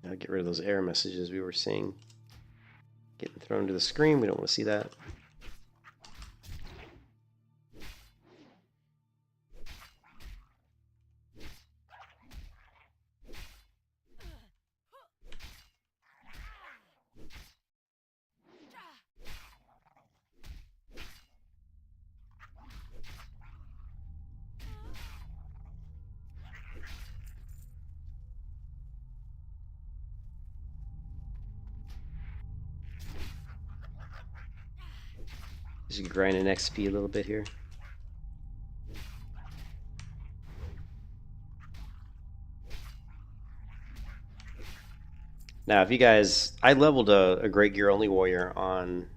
I'll get rid of those error messages we were seeing getting thrown to the screen. We don't want to see that. Just grind an XP a little bit here. Now, if you guys, I leveled a Great Gear Only Warrior on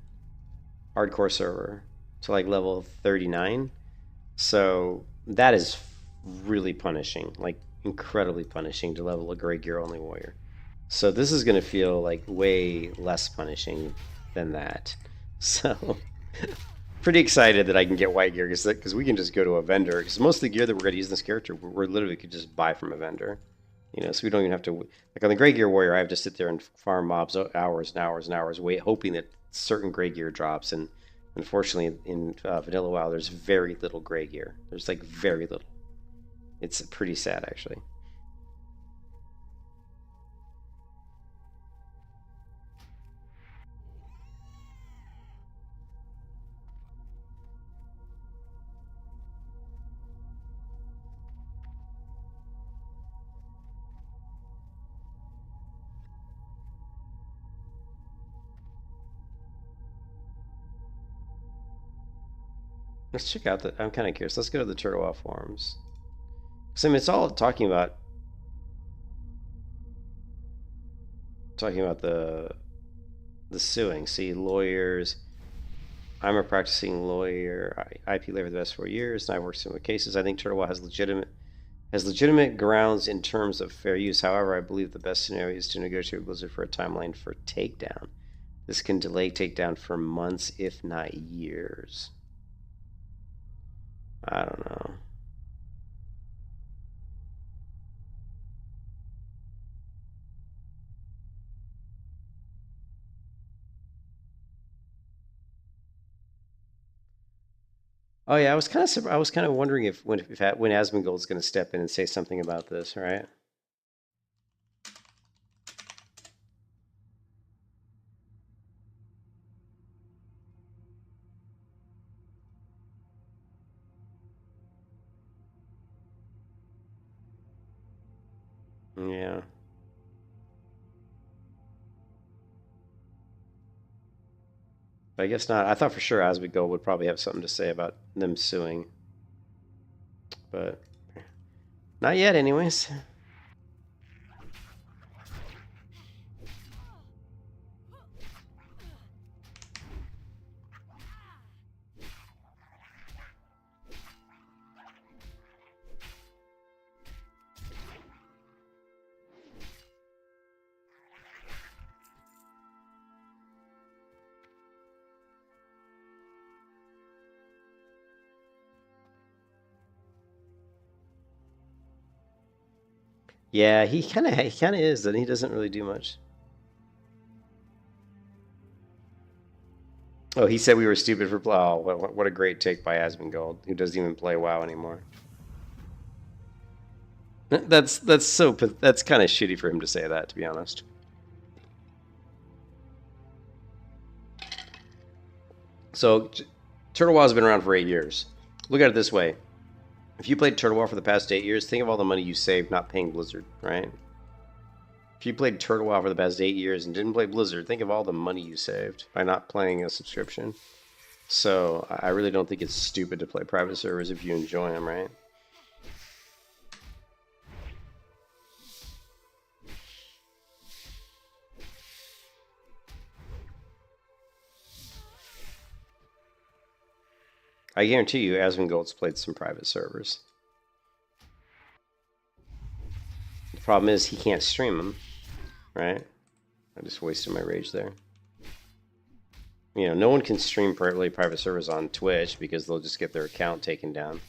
HardCore server to like level 39. So that is really punishing, like incredibly punishing to level a Great Gear Only Warrior. So this is going to feel like way less punishing than that. So pretty excited that I can get white gear because we can just go to a vendor. Because most of the gear that we're going to use in this character, we're literally could just buy from a vendor. You know, so we don't even have to, like on the Grey Gear Warrior, I have to sit there and farm mobs hours and hours and hours, hoping that certain Grey Gear drops. And unfortunately, in Vanilla WoW, there's very little Grey Gear. There's like very little. It's pretty sad, actually. Let's check out the. I'm kind of curious. Let's go to the Turtle Wow forums. Because I mean, it's all talking about the suing. See, lawyers. I'm a practicing lawyer. IP lawyer for the past 4 years, and I've worked similar cases. I think Turtle Wow has legitimate grounds in terms of fair use. However, I believe the best scenario is to negotiate with Blizzard for a timeline for takedown. This can delay takedown for months, if not years. I don't know. Oh yeah, I was kind of wondering if when Asmongold's going to step in and say something about this, right? Yeah. But I guess not. I thought for sure Asmongold would probably have something to say about them suing. But not yet anyways. Yeah, he kind of is, and he doesn't really do much. Oh, he said we were stupid for oh, what a great take by Asmongold, who doesn't even play WoW anymore. That's kind of shitty for him to say that, to be honest. So, Turtle WoW's been around for 8 years. Look at it this way: if you played Turtle WoW for the past 8 years, think of all the money you saved not paying Blizzard, right? If you played Turtle WoW for the past 8 years and didn't play Blizzard, think of all the money you saved by not playing a subscription. So I really don't think it's stupid to play private servers if you enjoy them, right? I guarantee you Asmongold's played some private servers. The problem is he can't stream them, right? I just wasted my rage there. You know, no one can stream private servers on Twitch because they'll just get their account taken down.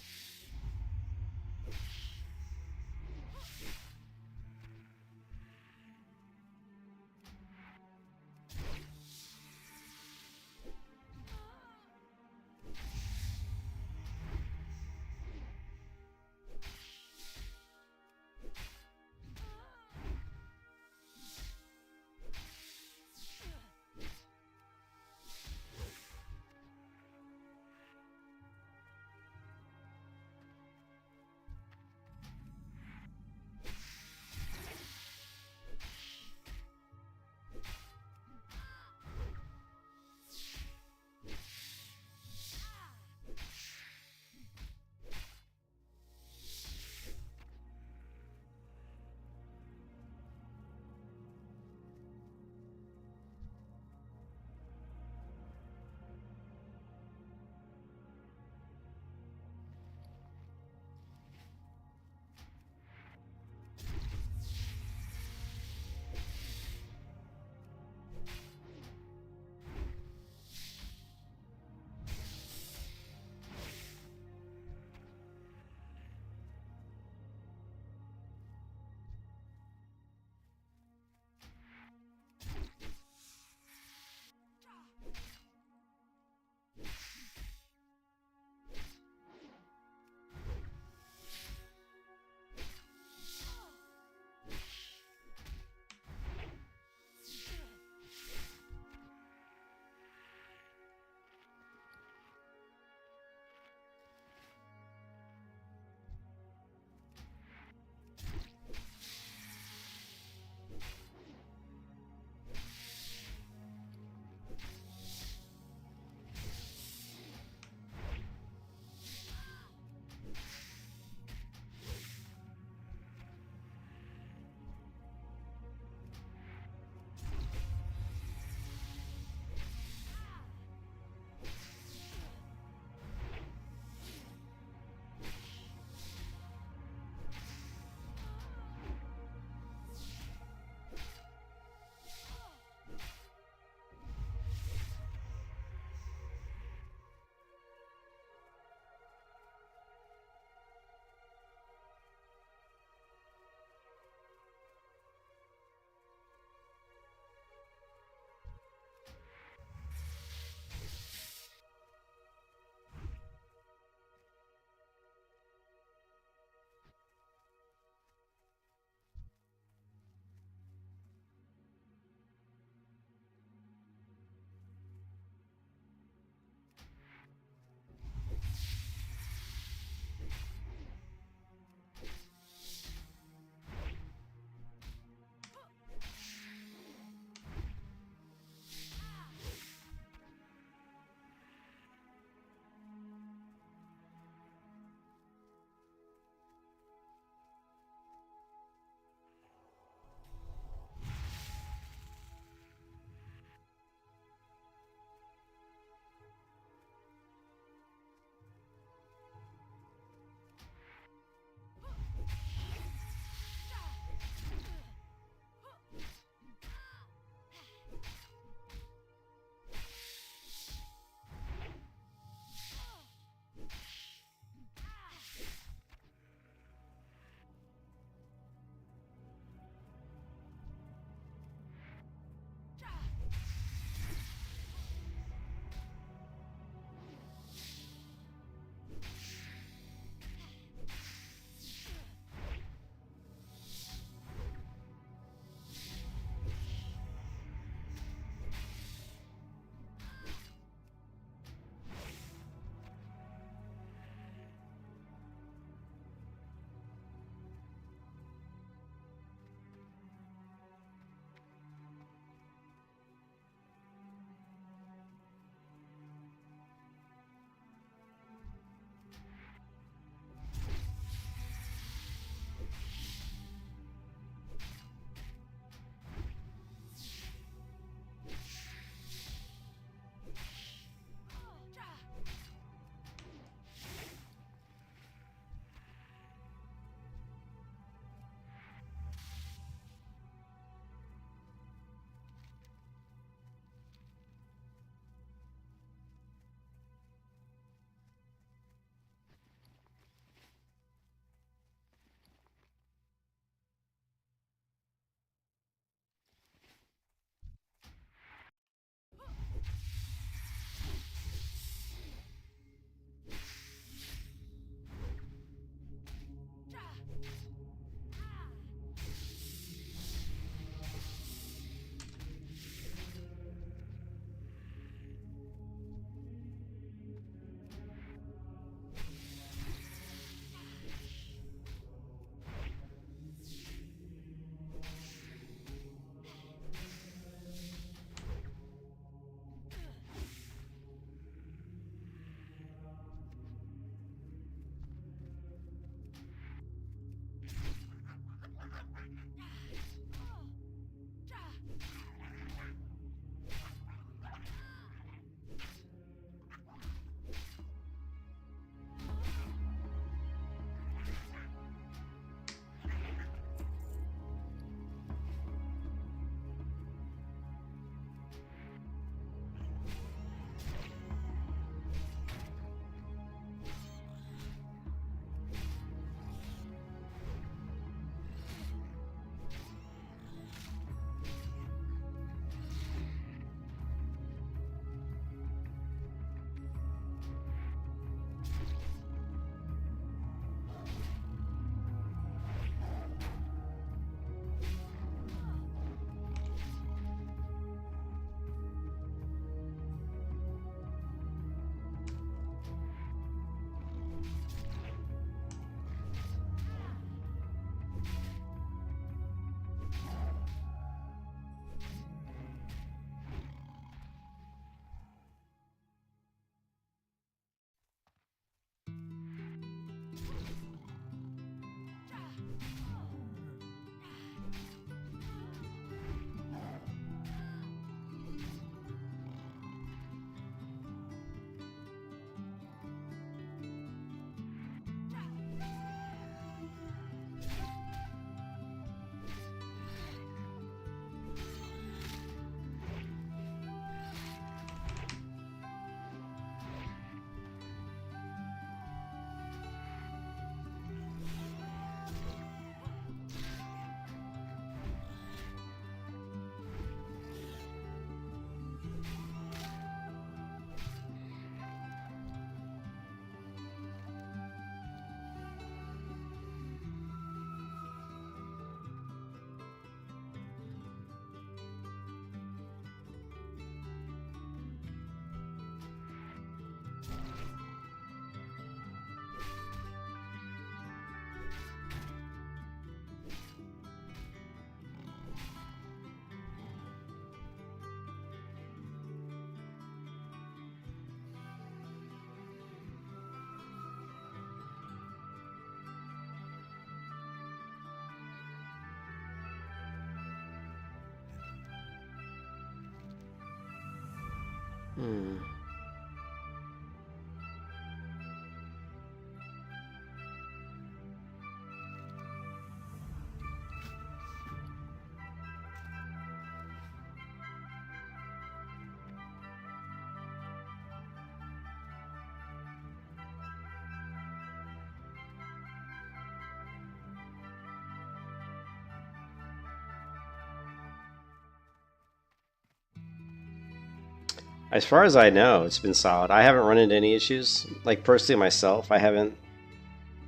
As far as I know, it's been solid. I haven't run into any issues. Like, personally myself, I haven't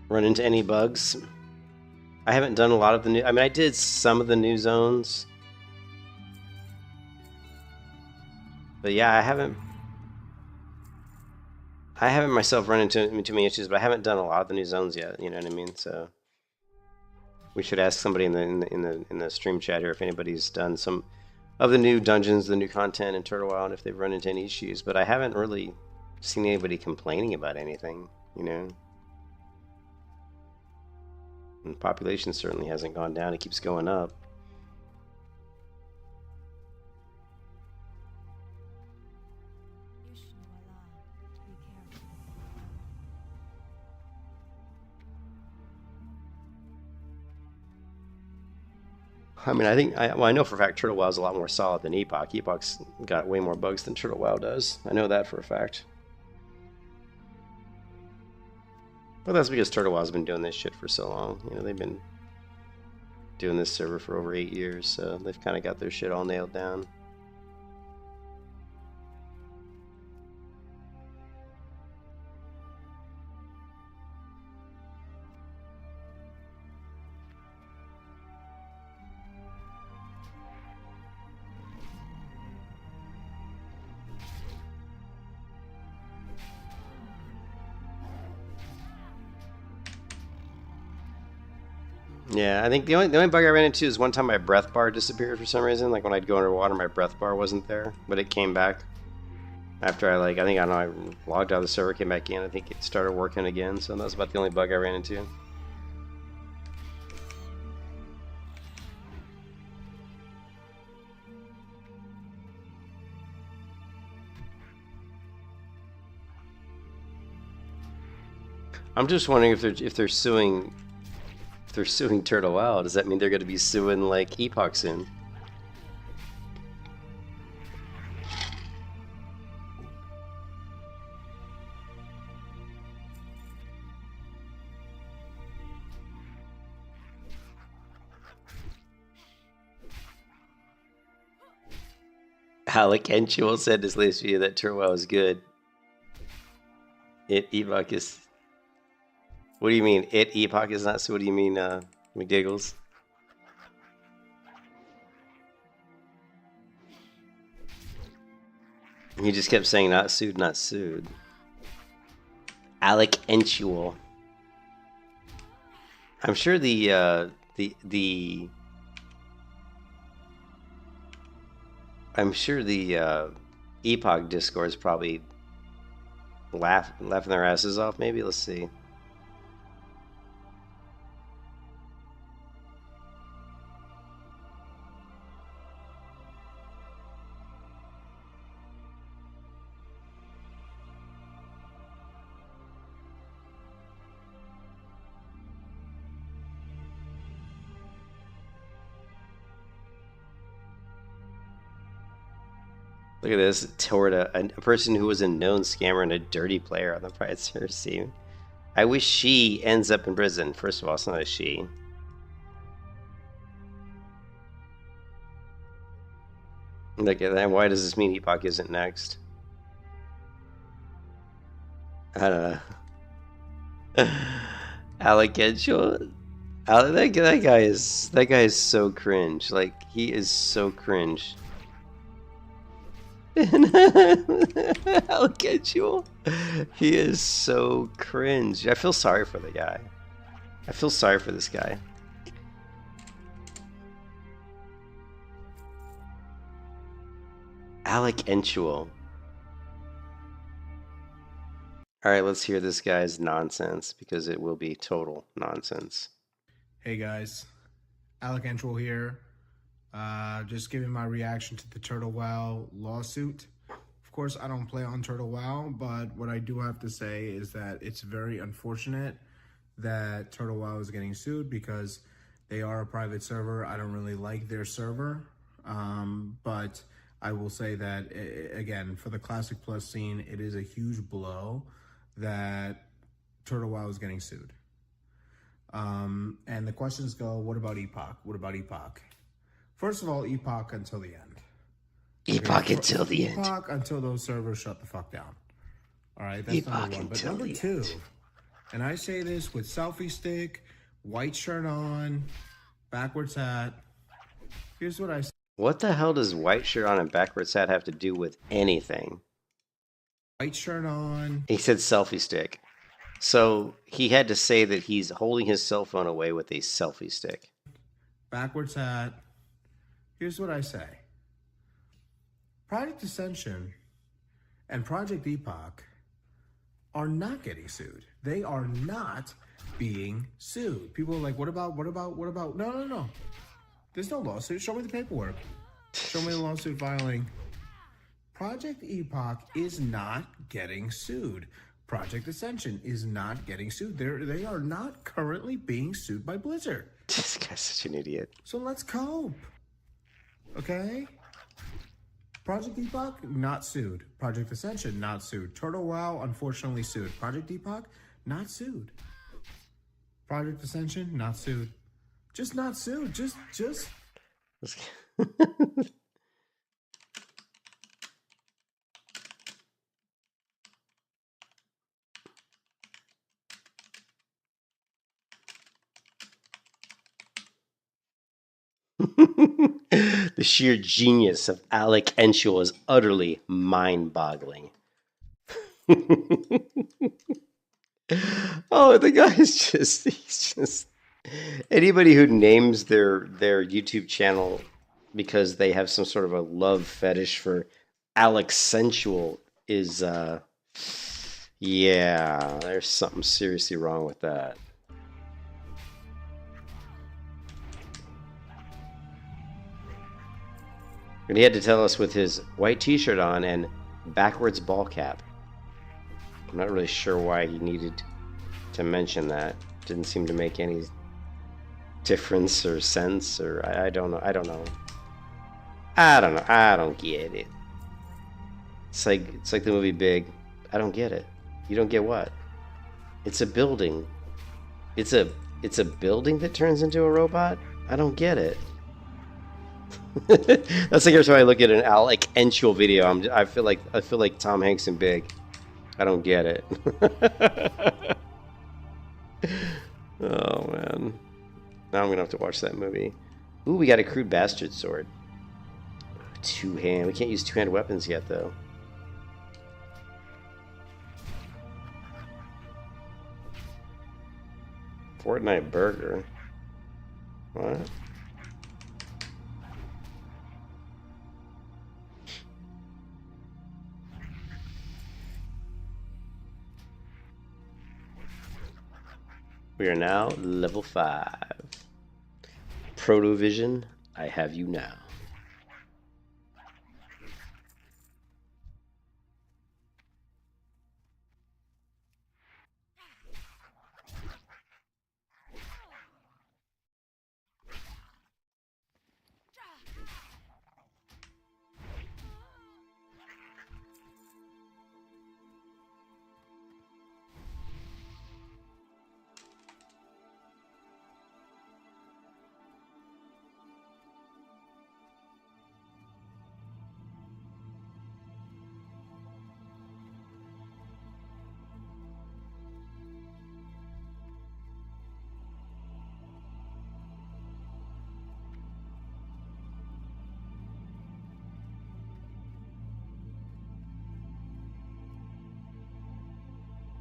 run into any bugs. I haven't done a lot of the new... I mean, I did some of the new zones. But yeah, I haven't myself run into too many issues, but I haven't done a lot of the new zones yet, you know what I mean? So we should ask somebody in the stream chat here if anybody's done some of the new dungeons, the new content in Turtle Wild, if they've run into any issues. But I haven't really seen anybody complaining about anything, you know. And the population certainly hasn't gone down; it keeps going up. I mean, I know for a fact Turtle WoW is a lot more solid than Epoch. Epoch's got way more bugs than Turtle WoW does. I know that for a fact. But that's because Turtle WoW's been doing this shit for so long. You know, they've been doing this server for over 8 years, so they've kind of got their shit all nailed down. Yeah, I think the only bug I ran into is one time my breath bar disappeared for some reason. Like when I'd go underwater, my breath bar wasn't there, but it came back after I logged out of the server, came back in. I think it started working again. So that was about the only bug I ran into. I'm just wondering if they're suing. If they're suing Turtle WoW, does that mean they're going to be suing like Epoch soon? Alec Enual said in his latest video that Turtle WoW is good. Epoch is... What do you mean? Epoch is not so. What do you mean, McGiggles? He just kept saying not sued, not sued. Alec Enual. I'm sure the Epoch Discord is probably laughing their asses off. Maybe let's see. Look at this, toward a person who was a known scammer and a dirty player on the Pride Server scene. I wish she ends up in prison. First of all, it's not a she. Look at that. Why does this mean Epoch isn't next? I don't know. Alec Enual. That guy is so cringe. Like, he is so cringe. Alec Enual. He is so cringe. I feel sorry for the guy. I feel sorry for this guy. Alec Enual. Alright, let's hear this guy's nonsense, because it will be total nonsense. Hey guys, Alec Enual here. Just giving my reaction to the Turtle WoW lawsuit. Of course, I don't play on Turtle WoW, but what I do have to say is that it's very unfortunate that Turtle WoW is getting sued because they are a private server. I don't really like their server, but I will say that, again, for the Classic Plus scene, it is a huge blow that Turtle WoW is getting sued. And the questions go, what about Epoch? What about Epoch? First of all, Epoch until the end. Epoch until the end. Epoch until those servers shut the fuck down. All right, that's Epoch number one. But number two, and I say this with selfie stick, white shirt on, backwards hat. Here's what I say. What the hell does white shirt on and backwards hat have to do with anything? White shirt on. He said selfie stick. So he had to say that he's holding his cell phone away with a selfie stick. Backwards hat. Here's what I say. Project Ascension and Project Epoch are not getting sued. They are not being sued. People are like, what about? No. There's no lawsuit. Show me the paperwork. Show me the lawsuit filing. Project Epoch is not getting sued. Project Ascension is not getting sued. They are not currently being sued by Blizzard. This guy's such an idiot. So let's cope. Okay? Project Epoch, not sued. Project Ascension, not sued. Turtle WoW, unfortunately sued. Project Epoch, not sued. Project Ascension, not sued. Just not sued. Just. The sheer genius of Alec Enual is utterly mind-boggling. Oh, the guy is he's just anybody who names their YouTube channel because they have some sort of a love fetish for Alec Enual is yeah, there's something seriously wrong with that. And he had to tell us with his white t-shirt on and backwards ball cap. I'm not really sure why he needed to mention that. Didn't seem to make any difference or sense, or I don't know. I don't get it. It's like the movie Big. I don't get it. You don't get what? It's a building. It's a building that turns into a robot? I don't get it. That's like every time I look at an Alec Enual video, I feel like Tom Hanks in Big. I don't get it. Oh man, now I'm gonna have to watch that movie. Ooh, we got a crude bastard sword. Two-hand. We can't use two-hand weapons yet though. Fortnite burger. What? We are now level 5. Protovision, I have you now.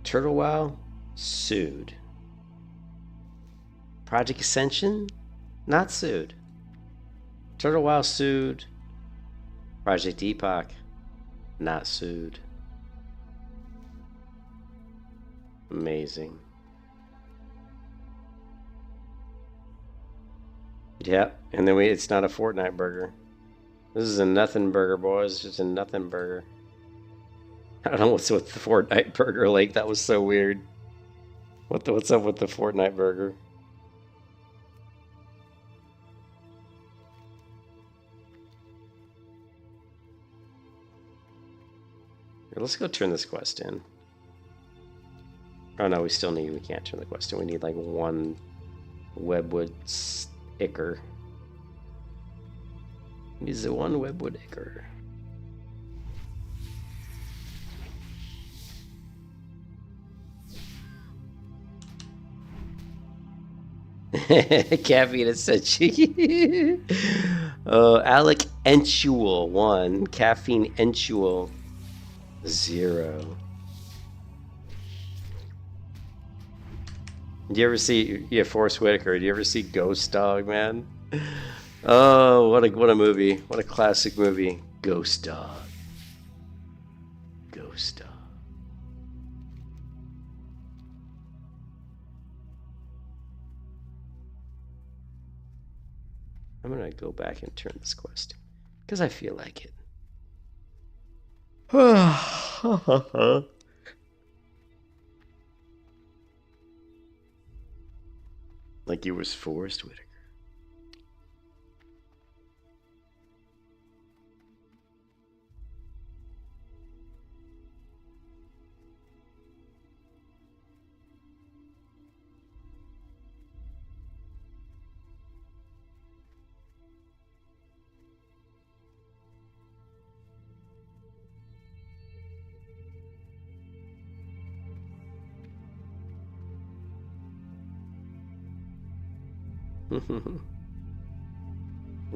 Turtle WoW sued. Project Ascension not sued. Turtle WoW sued. Project Epoch not sued. Amazing. Yep, and then it's not a Fortnite burger. This is a nothing burger, boys. It's just a nothing burger. I don't know what's with the Fortnite burger lake. That was so weird. What's up with the Fortnite burger? Here, let's go turn this quest in. Oh no, we can't turn the quest in. We need like one webwood ichor. Needs the one webwood ichor. Caffeine is such Alec Enual 1. Caffeine Enual 0. Do you ever see Forrest Whitaker? Do you ever see Ghost Dog, man? Oh, what a movie. What a classic movie. Ghost Dog. Ghost Dog. I'm gonna go back and turn this quest because I feel like it. Like you was Forrest Whitaker.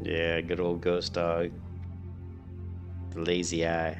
Yeah, good old Ghost Dog. The lazy eye.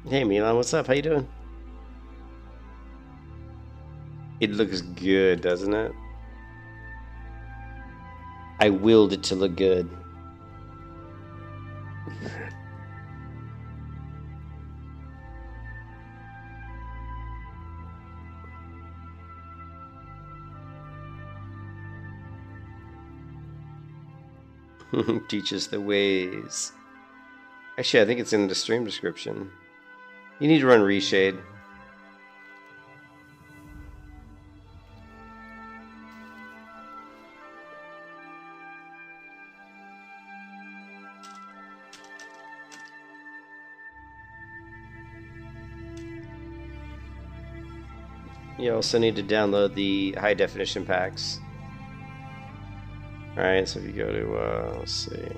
Hey Milan, what's up? How you doing? It looks good, doesn't it? I willed it to look good. Teach us the ways. Actually, I think it's in the stream description. You need to run Reshade. You also need to download the high definition packs. Alright, so if you go to, let's see.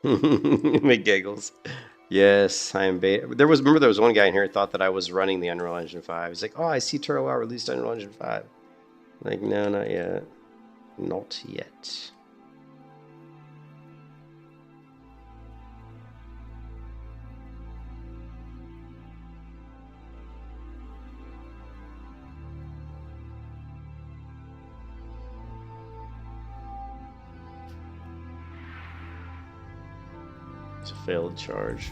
McGiggles. Yes, I am beta. Remember there was one guy in here who thought that I was running the Unreal Engine 5. He's like, oh, I see Turtle WoW released Unreal Engine 5. Like, no, not yet. Not yet. It's a failed charge.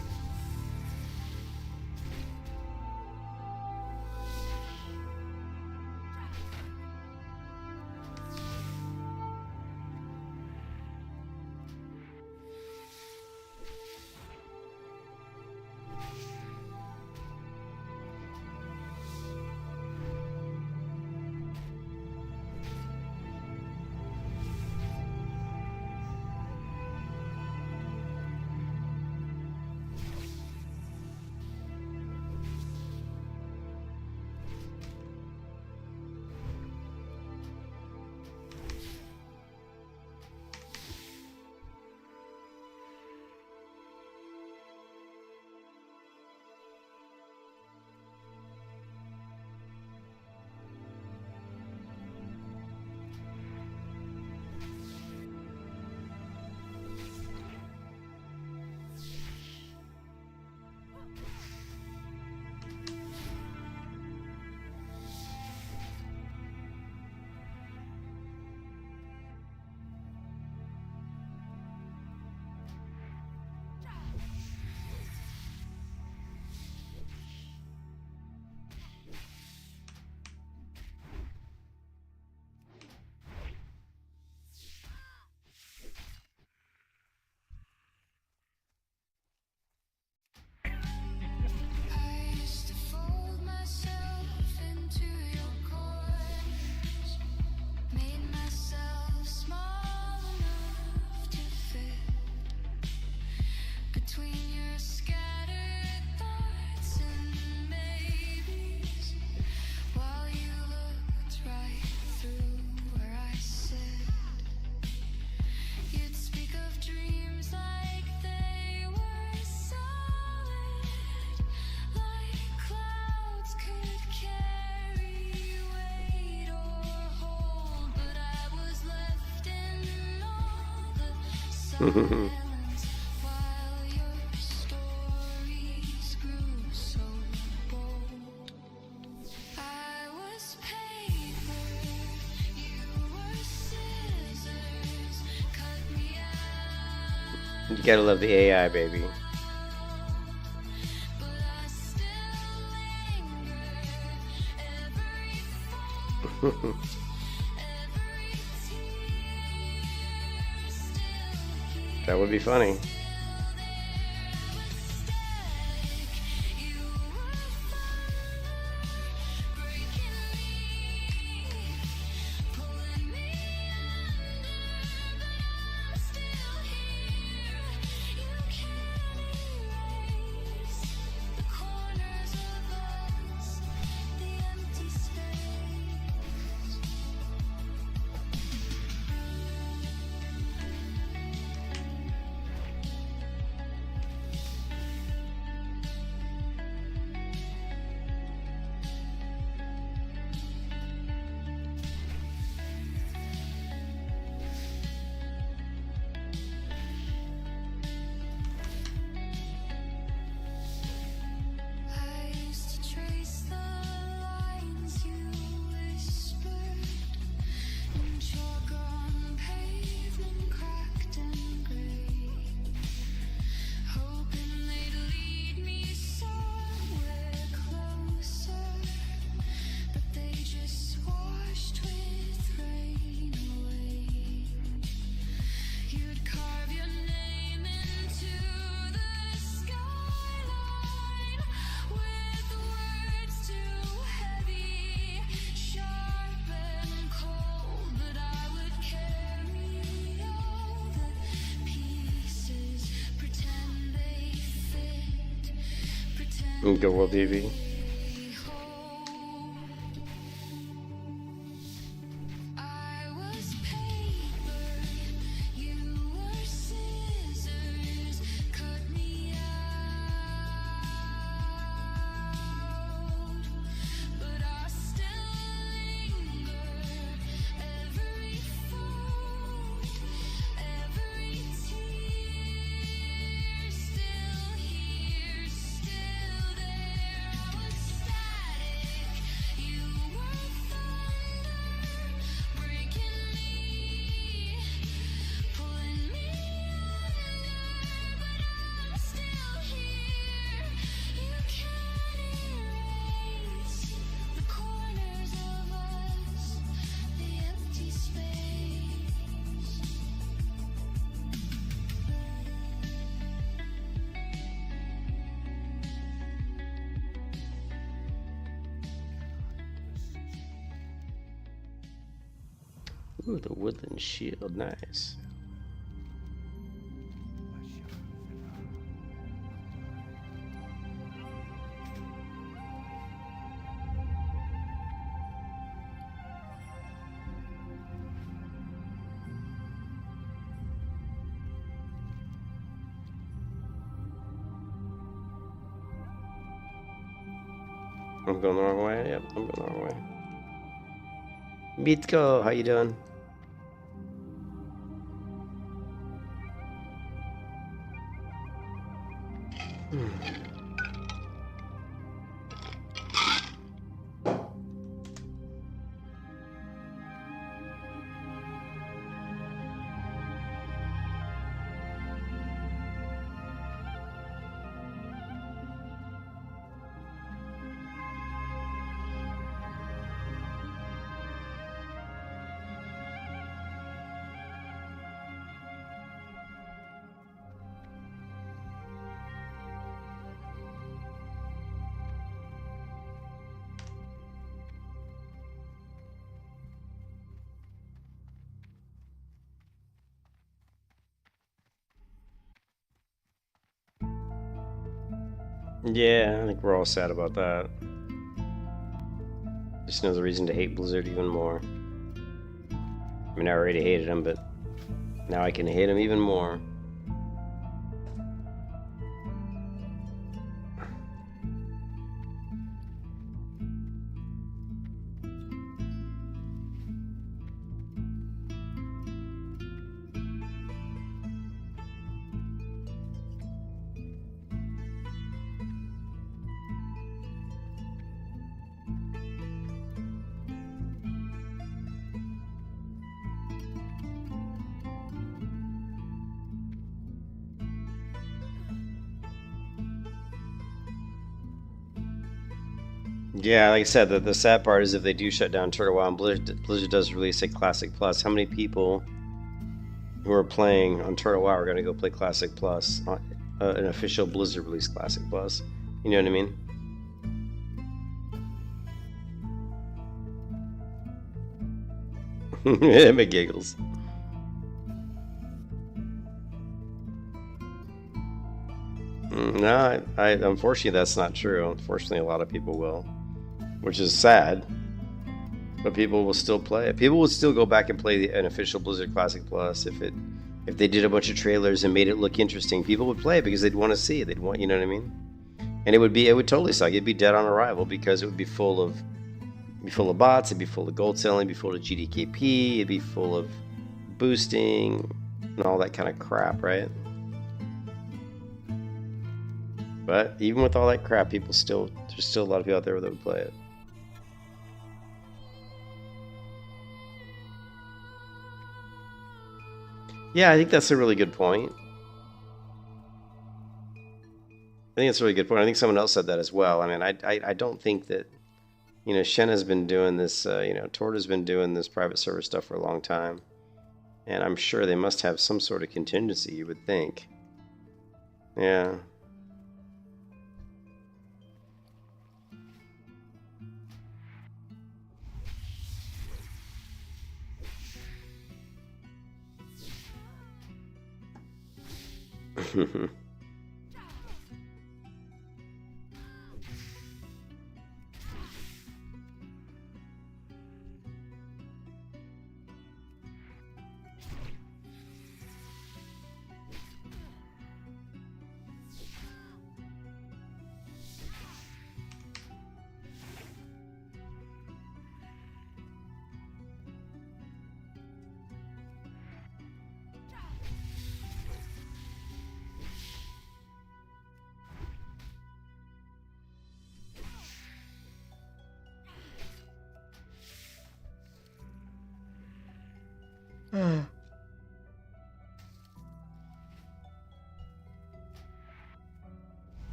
You gotta love the AI, baby. That would be funny. Go well, baby. Ooh, the woodland shield, nice. I'm going the wrong way. Yep, I'm going the wrong way. Mitko, how you doing? Yeah, I think we're all sad about that. Just another reason to hate Blizzard even more. I mean, I already hated him, but now I can hate him even more. Yeah, like I said, the sad part is if they do shut down Turtle WoW and Blizzard does release a Classic Plus, how many people who are playing on Turtle WoW are going to go play Classic Plus, an official Blizzard release Classic Plus? You know what I mean? Emma giggles. No, I unfortunately that's not true. Unfortunately, a lot of people will, which is sad. But people will still play it. People will still go back and play an official Blizzard Classic Plus if they did a bunch of trailers and made it look interesting. People would play it because they'd want to see it. They'd want, you know what I mean? And it would totally suck. It'd be dead on arrival because it would be full of bots. It'd be full of gold selling. It'd be full of GDKP. It'd be full of boosting and all that kind of crap, right? But even with all that crap, there's still a lot of people out there that would play it. Yeah, I think that's a really good point. I think it's a really good point. I think someone else said that as well. I mean, I don't think that, Shen has been doing this, Tord has been doing this private server stuff for a long time. And I'm sure they must have some sort of contingency, you would think. Yeah.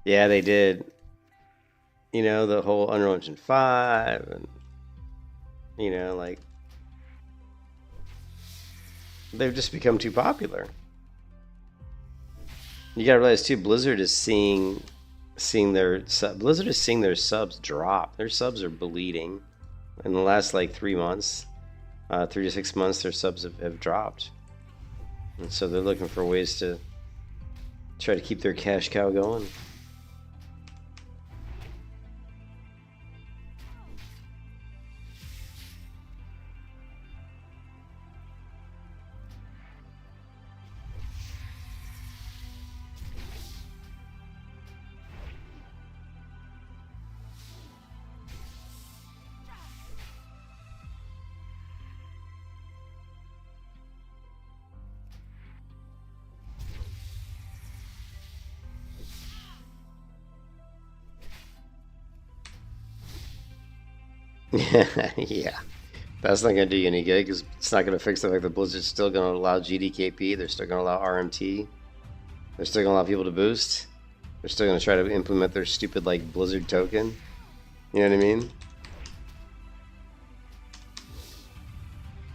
Yeah, they did. You know, the whole Unreal Engine 5 and, you know, like, they've just become too popular. You gotta realize too, Blizzard is seeing their subs drop. Their subs are bleeding. In the last like 3 months, 3 to 6 months, their subs have dropped, and so they're looking for ways to try to keep their cash cow going. Yeah, that's not gonna do you any good because it's not gonna fix the fact that Blizzard's still gonna allow GDKP. They're still gonna allow RMT. They're still gonna allow people to boost. They're still gonna try to implement their stupid like Blizzard token. You know what I mean?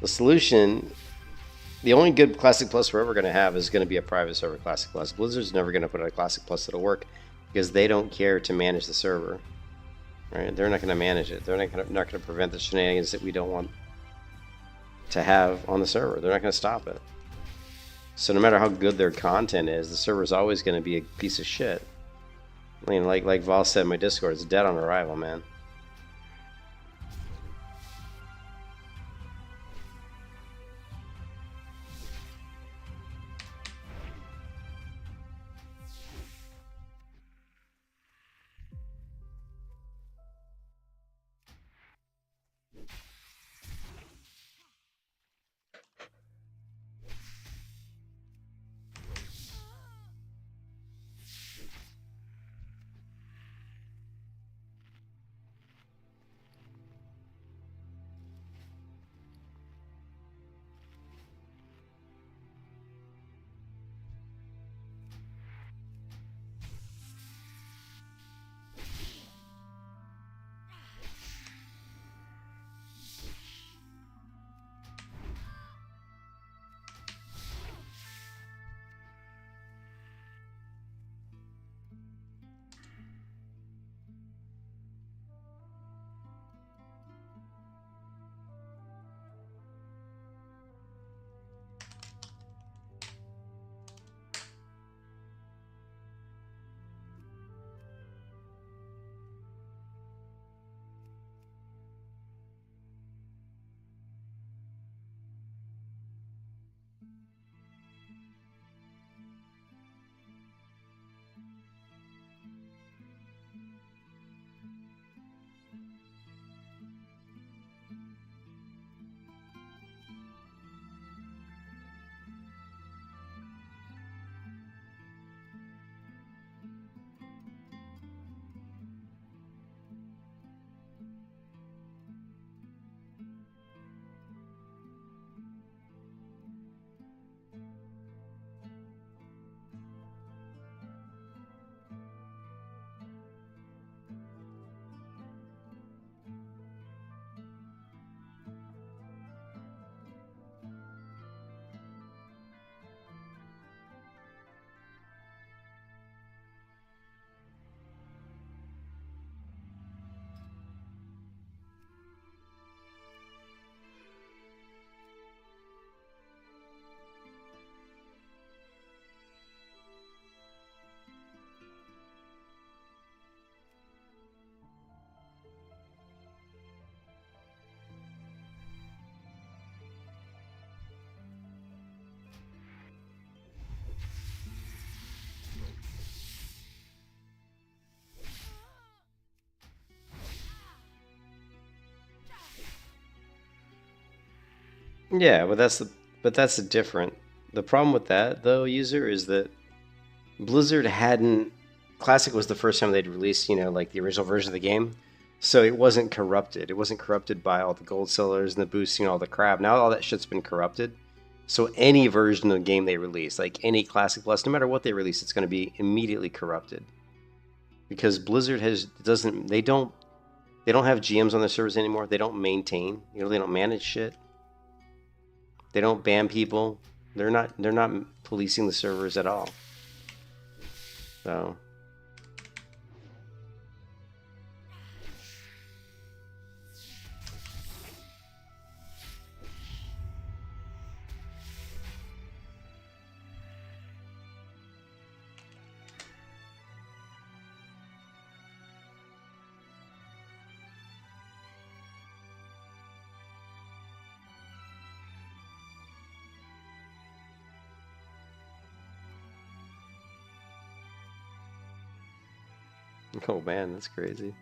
The solution, the only good Classic Plus we're ever gonna have is gonna be a private server Classic Plus. Blizzard's never gonna put out a Classic Plus that'll work because they don't care to manage the server. Right? They're not going to manage it. They're not going to prevent the shenanigans that we don't want to have on the server. They're not going to stop it. So no matter how good their content is, the server is always going to be a piece of shit. I mean, like Vol said in my Discord, it's dead on arrival, man. Yeah, but that's a different. The problem with that though, user, is that Blizzard hadn't. Classic was the first time they'd released, you know, like the original version of the game, so it wasn't corrupted. It wasn't corrupted by all the gold sellers and the boosting and all the crap. Now all that shit's been corrupted. So any version of the game they release, like any Classic Plus, no matter what they release, it's going to be immediately corrupted. because Blizzard they don't have GMs on their servers anymore. They don't maintain, they don't manage shit. They don't ban people. They're not policing the servers at all. So oh man, that's crazy.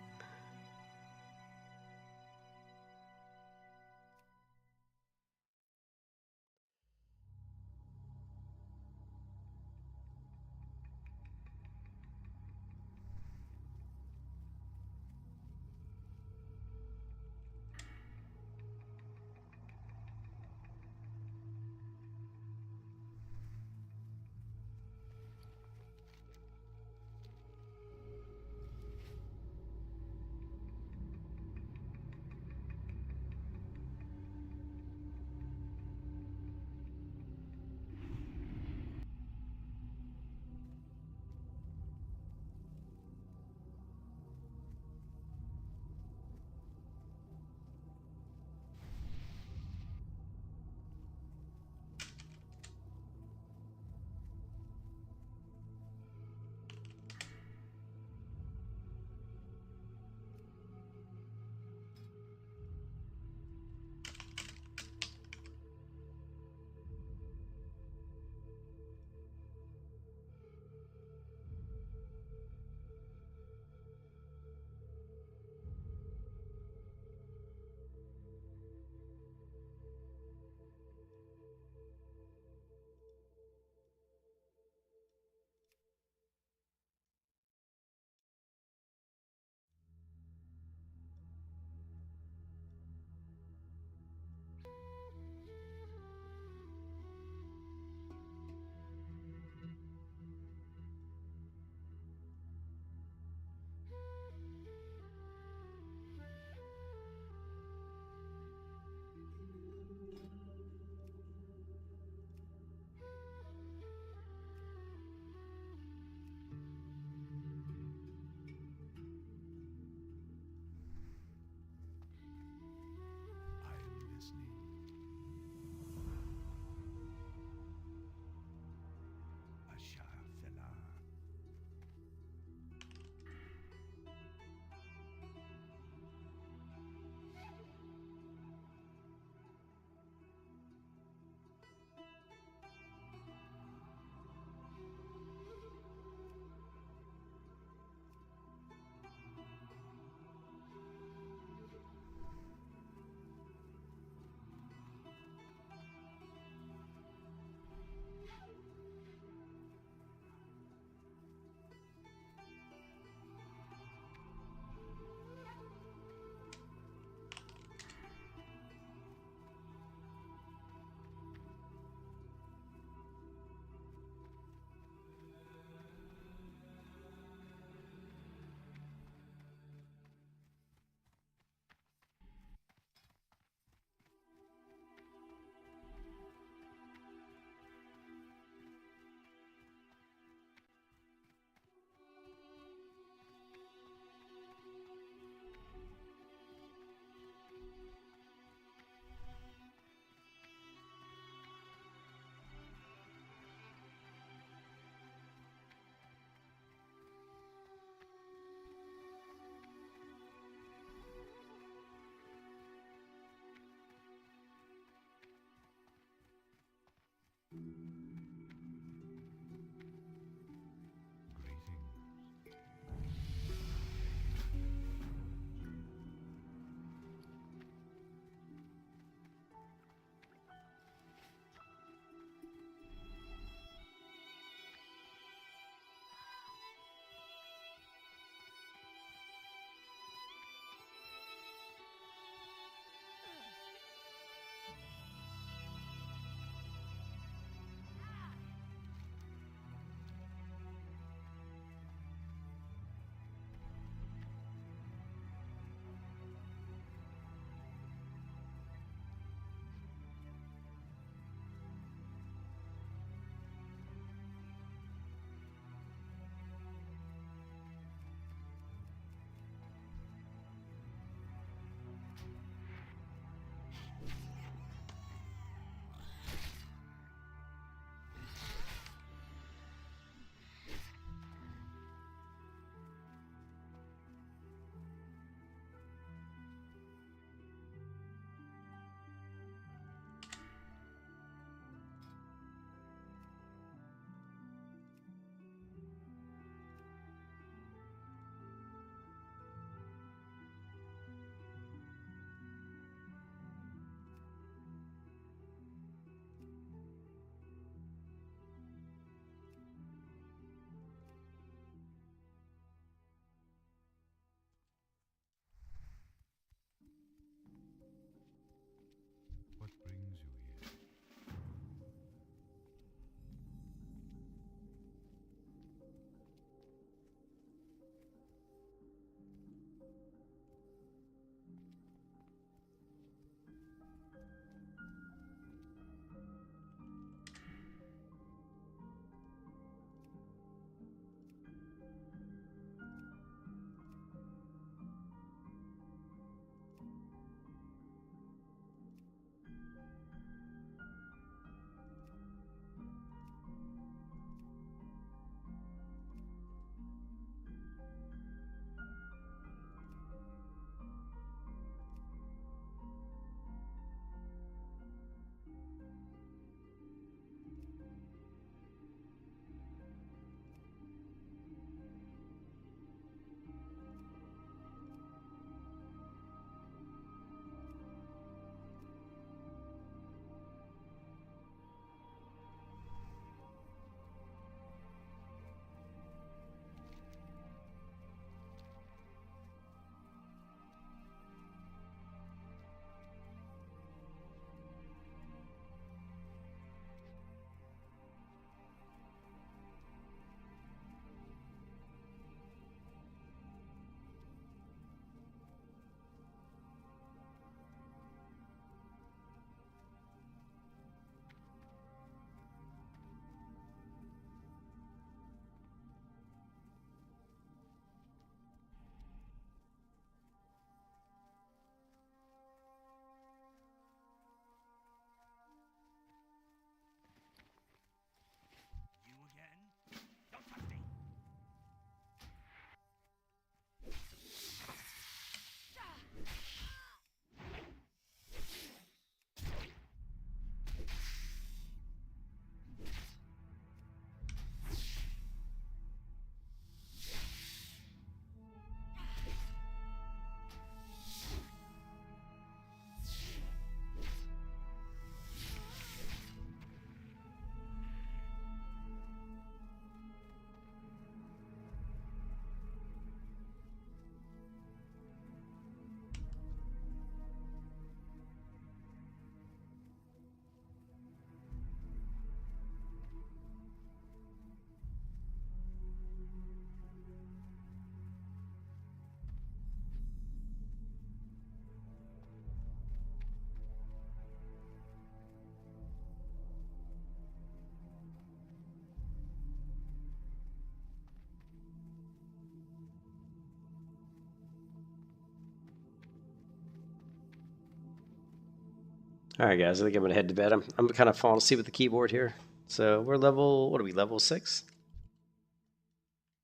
All right, guys. I think I'm gonna head to bed. I'm kind of falling asleep with the keyboard here. So we're level. What are we? Level 6.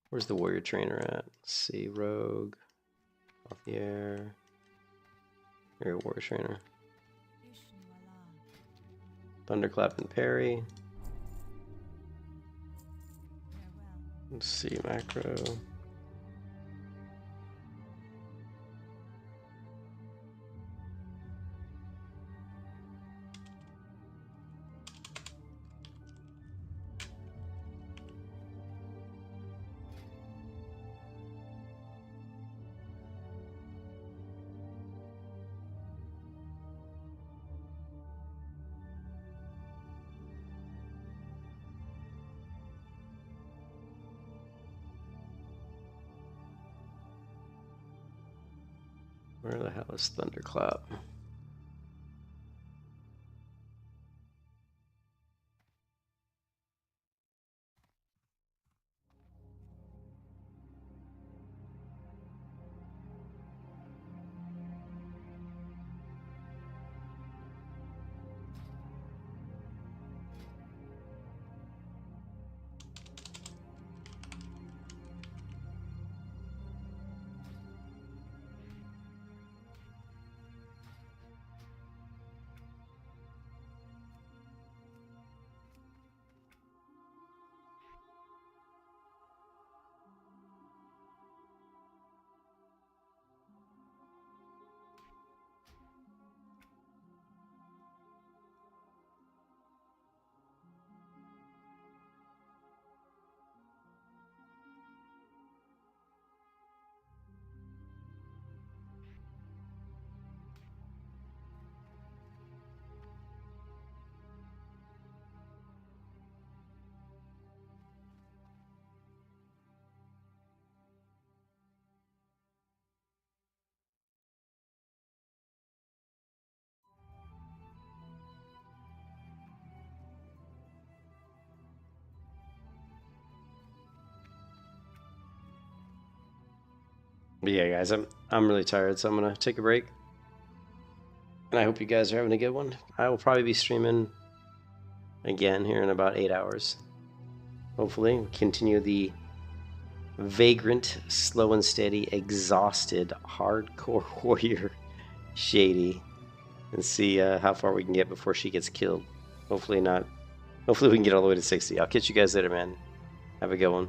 Where's the warrior trainer at? Let's see, rogue, off the air. Here, warrior trainer. Thunderclap and parry. Let's see, macro. Where the hell is Thunderclap? But yeah, guys, I'm really tired, so I'm gonna take a break. And I hope you guys are having a good one. I will probably be streaming again here in about 8 hours. Hopefully, we'll continue the Vagrant, slow and steady, exhausted, hardcore warrior Shady, and see how far we can get before she gets killed. Hopefully not. Hopefully we can get all the way to 60. I'll catch you guys later, man. Have a good one.